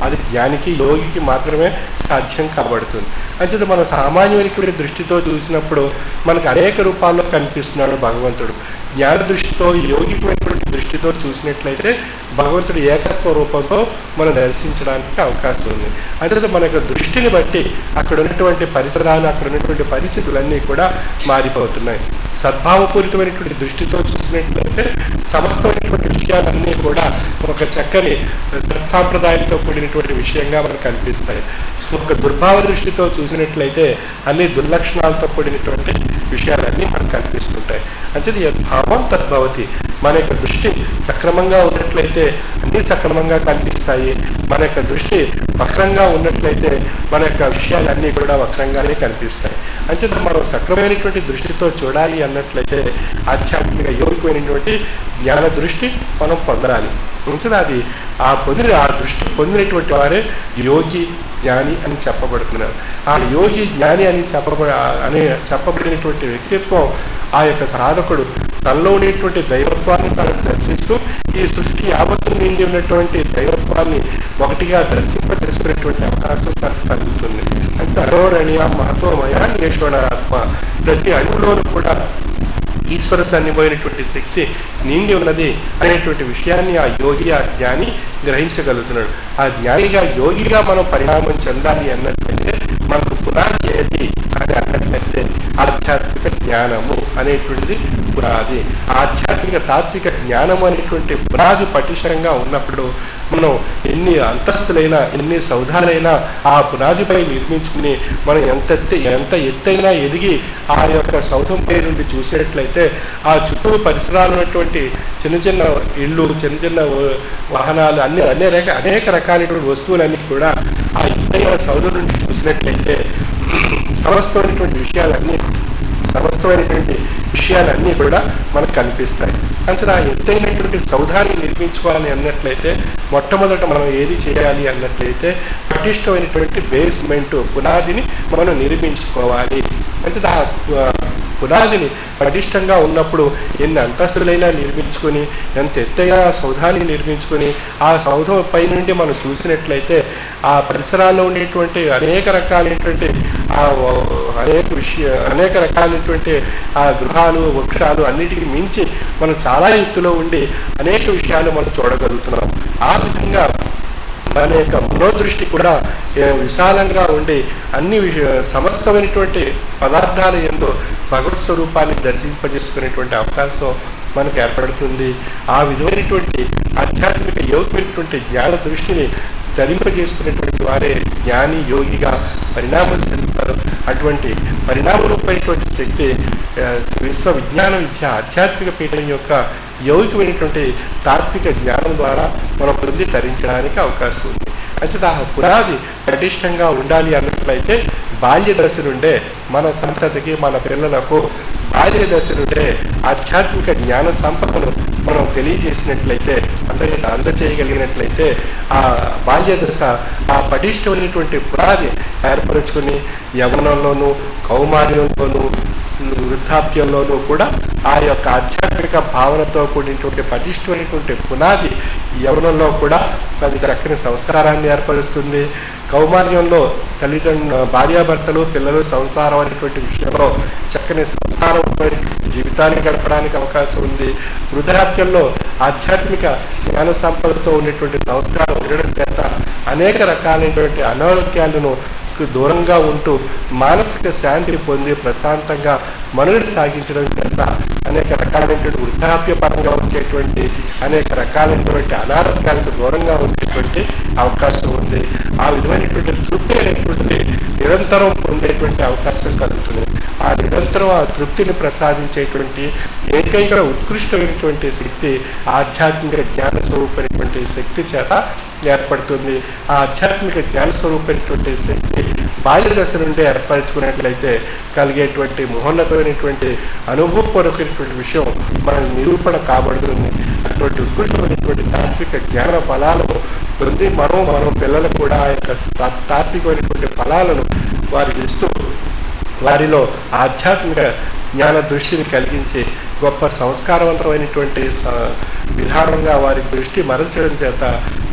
అది జ్ఞానికి యోగికి మాత్రమే సాధ్యం కాబడుతుంది. అంచేత మనం సామాన్యమైనటువంటి దృష్టితో చూసినప్పుడు మనకు అనేక రూపాల్లో కనిపిస్తున్నాడు భగవంతుడు. జ్ఞాన దృష్టితో యోగికమైనటువంటి దృష్టితో చూసినట్లయితే భగవంతుడు ఏకత్వ రూపంతో మనం దర్శించడానికి అవకాశం ఉంది. అంచేత మన యొక్క దృష్టిని బట్టి అక్కడ ఉన్నటువంటి పరిసరాలు, అక్కడ ఉన్నటువంటి పరిస్థితులన్నీ కూడా మారిపోతున్నాయి. సద్భావపూరితమైనటువంటి దృష్టితో చూసినట్లయితే సమస్తమైనటువంటి విషయాలన్నీ కూడా ఒక చక్కని సాంప్రదాయంతో కూడినటువంటి విషయంగా మనకు కనిపిస్తాయి. ఒక దుర్భావ దృష్టితో చూసినట్లయితే అన్ని దుర్లక్షణాలతో కూడినటువంటి విషయాలన్నీ మనకు కనిపిస్తుంటాయి. అంచేది యద్భావం తద్భవతి. మన యొక్క దృష్టి సక్రమంగా ఉన్నట్లయితే అన్నీ సక్రమంగా కనిపిస్తాయి. మన యొక్క దృష్టి వక్రంగా ఉన్నట్లయితే మన యొక్క విషయాలన్నీ కూడా వక్రంగానే కనిపిస్తాయి. అంచేత మనం సక్రమైనటువంటి దృష్టితో చూడాలి అన్నట్లయితే ఆధ్యాత్మిక యోగికమైనటువంటి జ్ఞాన దృష్టి మనం పొందాలి. అంచేత అది ఆ దృష్టి పొందినటువంటి వారే యోగి జ్ఞాని అని చెప్పబడుతున్నారు. ఆ యోగి జ్ఞాని అని చెప్పబడినటువంటి వ్యక్తిత్వం ఆ యొక్క సాధకుడు తనలో ఉండేటువంటి దైవత్వాన్ని తనకు దర్శిస్తూ ఈ సృష్టి యావత్తు నిండి ఉన్నటువంటి దైవత్వాన్ని ఒకటిగా దర్శింపజేసుకునేటువంటి అవకాశం తనకు కలుగుతుంది. అంటే అరోరణీయ మహత్వమయ ఈశ్వరాత్మ ప్రతి అణువులోనూ కూడా ఈశ్వర సన్నిపోయినటువంటి శక్తి నిండి ఉన్నది అనేటువంటి విషయాన్ని ఆ యోగి, ఆ జ్ఞాని గ్రహించగలుగుతున్నాడు. ఆ జ్ఞానిగా యోగిగా మనం పరిణామం చెందాలి అన్నట్లయితే మనకు పునాది ఏది అని అన్నట్లయితే ఆధ్యాత్మిక జ్ఞానము అనేటువంటిది పునాది. ఆధ్యాత్మిక తాత్విక జ్ఞానము అనేటువంటి పునాది పటిష్టంగా ఉన్నప్పుడు మనం ఎన్ని అంతస్తులైనా ఎన్ని సౌధాలైనా ఆ పునాదిపై నిర్మించుకుని మనం ఎంత ఎత్తైనా ఎదిగి ఆ యొక్క సౌధం పై నుండి చూసినట్లయితే ఆ చుట్టూ పరిసరాలు ఉన్నటువంటి చిన్న చిన్న ఇళ్ళు, చిన్న చిన్న వాహనాలు అనేక రకాలైనటువంటి వస్తువులన్నీ కూడా ఆ ఎత్తైన సౌధం నుండి చూసినట్లయితే సమస్తమైనటువంటి విషయాలన్నీ కూడా మనకు కనిపిస్తాయి. అంచనా ఎత్తైనటువంటి సౌధాన్ని నిర్మించుకోవాలి అన్నట్లయితే మొట్టమొదట మనం ఏది చేయాలి అన్నట్లయితే పటిష్టమైనటువంటి బేస్మెంట్ పునాదిని మనం నిర్మించుకోవాలి. అంటే పునాదిని పటిష్టంగా ఉన్నప్పుడు ఎన్ని అంతస్తులైనా నిర్మించుకొని, ఎంత ఎత్తైన సౌధాన్ని నిర్మించుకొని, ఆ సౌధం పై నుండి మనం చూసినట్లయితే ఆ పరిసరాల్లో ఉండేటువంటి అనేక రకాలైనటువంటి అనేక రకాలైనటువంటి ఆ గృహాలు, వృక్షాలు అన్నిటికీ మించి మనం చాలా ఎత్తులో ఉండి అనేక విషయాలు మనం చూడగలుగుతున్నాం. ఆ విధంగా మన యొక్క మనోదృష్టి కూడా విశాలంగా ఉండి అన్ని సమస్తమైనటువంటి పదార్థాల యందు భగవత్ స్వరూపాన్ని దర్శింపజేసుకునేటువంటి అవకాశం మనకు ఏర్పడుతుంది. ఆ విధమైనటువంటి ఆధ్యాత్మిక యోగినటువంటి జ్ఞాన దృష్టిని ధరింపజేసుకునేటువంటి వారే జ్ఞాని, యోగిగా పరిణామం చెందుతారు. అటువంటి పరిణామరూపమైనటువంటి శక్తి విశ్వ విజ్ఞాన విద్య ఆధ్యాత్మిక పీఠం యొక్క యౌగికమైనటువంటి తాత్విక జ్ఞానం ద్వారా మనం పొంది ధరించడానికి అవకాశం ఉంది. అంటే ఆ పునాది పటిష్టంగా ఉండాలి అన్నట్లయితే బాల్య దశ నుండే మన సంతతికి, మన పిల్లలకు బాల్య దశ నుండే ఆధ్యాత్మిక జ్ఞాన సంపదను మనం తెలియజేసినట్లయితే, అందచేయగలిగినట్లయితే ఆ బాల్య దశ ఆ పటిష్టమైనటువంటి పునాది ఏర్పరచుకొని యవ్వనంలోనూ, కౌమార్యంలోనూ, వృద్ధాప్యంలోనూ కూడా ఆ యొక్క ఆధ్యాత్మిక భావనతో కూడినటువంటి పటిష్టమైనటువంటి పునాది యవ్వనంలో కూడా అది చక్కని సంస్కారాన్ని ఏర్పరుస్తుంది. కౌమార్యంలో భార్యాభర్తలు, పిల్లలు, సంసారం అనేటువంటి విషయంలో చక్కని సంస్కారమైనటువంటి జీవితాన్ని గడపడానికి అవకాశం ఉంది. వృద్ధాప్యంలో ఆధ్యాత్మిక జ్ఞాన సంపదతో ఉన్నటువంటి సంస్కారం ఉండడం చేత అనేక రకాలైనటువంటి అనారోగ్యాలను దూరంగా ఉంటూ మానసిక శాంతిని పొంది ప్రశాంతంగా మనుగడ సాగించడం చేత అనేక రకాలైనటువంటి వృద్ధాప్య పరంగా వచ్చేటువంటి అనేక రకాలైనటువంటి అనారోగ్యాలకు దూరంగా ఉండేటువంటి అవకాశం ఉంది. ఆ విధమైనటువంటి తృప్తి అనేటువంటిది నిరంతరం పొందేటువంటి అవకాశం కలుగుతుంది. ఆ నిరంతరం ఆ తృప్తిని ప్రసాదించేటువంటి ఏకైక ఉత్కృష్టమైనటువంటి శక్తి ఆధ్యాత్మిక జ్ఞాన స్వరూపమైనటువంటి శక్తి చేత ఏర్పడుతుంది. ఆ ఆధ్యాత్మిక జ్ఞాన స్వరూపమైనటువంటి శక్తి బాల్య దశ నుండి ఏర్పరచుకున్నట్లయితే కలిగేటువంటి మహోన్నతమైనటువంటి అనుభవపూర్వకమైనటువంటి విషయం మన నిరూపణ కాబడుతుంది. అటువంటి ఉత్కృష్టమైనటువంటి తాత్విక జ్ఞాన ఫలాలను పొంది మనం పిల్లలకు కూడా ఆ యొక్క తాత్వికమైనటువంటి ఫలాలను వారికి ఇస్తూ వారిలో ఆధ్యాత్మిక జ్ఞాన దృష్టిని కలిగించి గొప్ప సంస్కారవంతమైనటువంటి విధానంగా వారి దృష్టి మరల్చడం చేత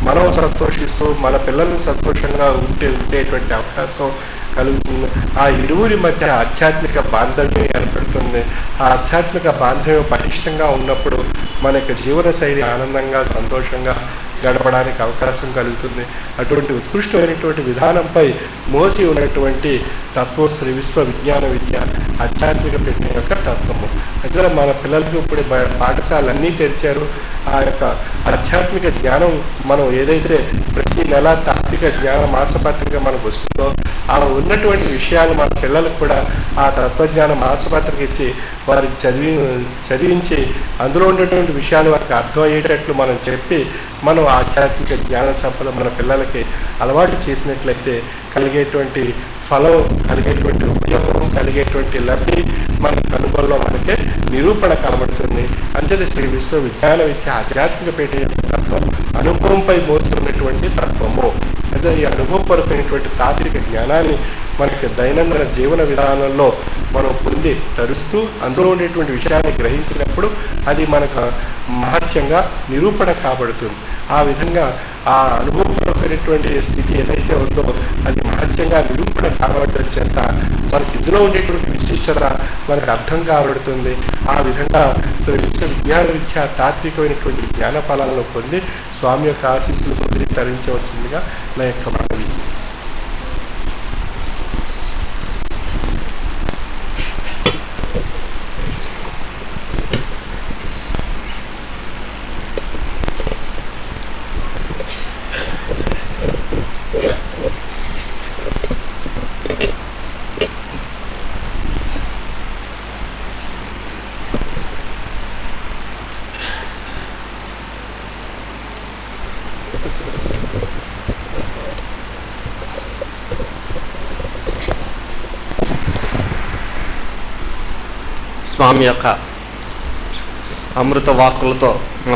మనం సంతోషిస్తూ మన పిల్లలు సంతోషంగా ఉండేటువంటి అవకాశం కలుగుతుంది. ఆ ఇరువురి మధ్య ఆధ్యాత్మిక బాంధవ్యం ఏర్పడుతుంది. ఆ ఆధ్యాత్మిక బాంధవ్యం పటిష్టంగా ఉన్నప్పుడు మన యొక్క జీవన శైలి ఆనందంగా, సంతోషంగా గడపడానికి అవకాశం కలుగుతుంది. అటువంటి ఉత్కృష్టమైనటువంటి విధానంపై మోసి ఉన్నటువంటి తత్వం శ్రీ విశ్వ విజ్ఞాన విద్య ఆధ్యాత్మిక పీఠం యొక్క తత్వము. అయితే మన పిల్లలకి ఇప్పుడు పాఠశాలన్నీ తెరిచారు. ఆ యొక్క ఆధ్యాత్మిక జ్ఞానం మనం ఏదైతే ప్రతి నెల తాత్విక జ్ఞాన మాసపత్రిక మనకు వస్తుందో ఆ ఉన్నటువంటి విషయాలు మన పిల్లలకు కూడా ఆ తత్వజ్ఞాన మాసపత్రిక ఇచ్చి వారికి చదివించి అందులో ఉన్నటువంటి విషయాలు వారికి అర్థమయ్యేటట్లు మనం చెప్పి మనం ఆధ్యాత్మిక జ్ఞాన సంపద మన పిల్లలకి అలవాటు చేసినట్లయితే కలిగేటువంటి ఫలం, కలిగేటువంటి ఉపయోగం, కలిగేటువంటి లబ్ధి మన అనుభవంలో మనకే నిరూపణ కనబడుతుంది. అంచేత శ్రీ విశ్వ విజ్ఞాన విద్య ఆధ్యాత్మిక పీఠ యొక్క తత్వం అనుభవంపై మోస్తున్నటువంటి తత్వము. అదే ఈ అనుభవపరమైనటువంటి తాత్విక జ్ఞానాన్ని మనకి దైనందిన జీవన విధానంలో మనం పొంది తరుస్తూ అందులో ఉండేటువంటి విషయాన్ని గ్రహించినప్పుడు అది మనకు మహత్యంగా నిరూపణ కాబడుతుంది. ఆ విధంగా ఆ అనుభవపరమైనటువంటి స్థితి ఏదైతే ఉందో అది మహత్యంగా నిరూపణ కాబడటం చేత మనకి ఇందులో ఉండేటువంటి విశిష్టత మనకు అర్థం కాబడుతుంది. ఆ విధంగా విశ్వ విజ్ఞాన విద్య తాత్వికమైనటువంటి జ్ఞాన ఫలాలను పొంది స్వామి యొక్క ఆశీస్సులు పొంది తరించవలసిందిగా నా యొక్క మనవి. స్వామి యొక్క అమృత వాక్కులతో మన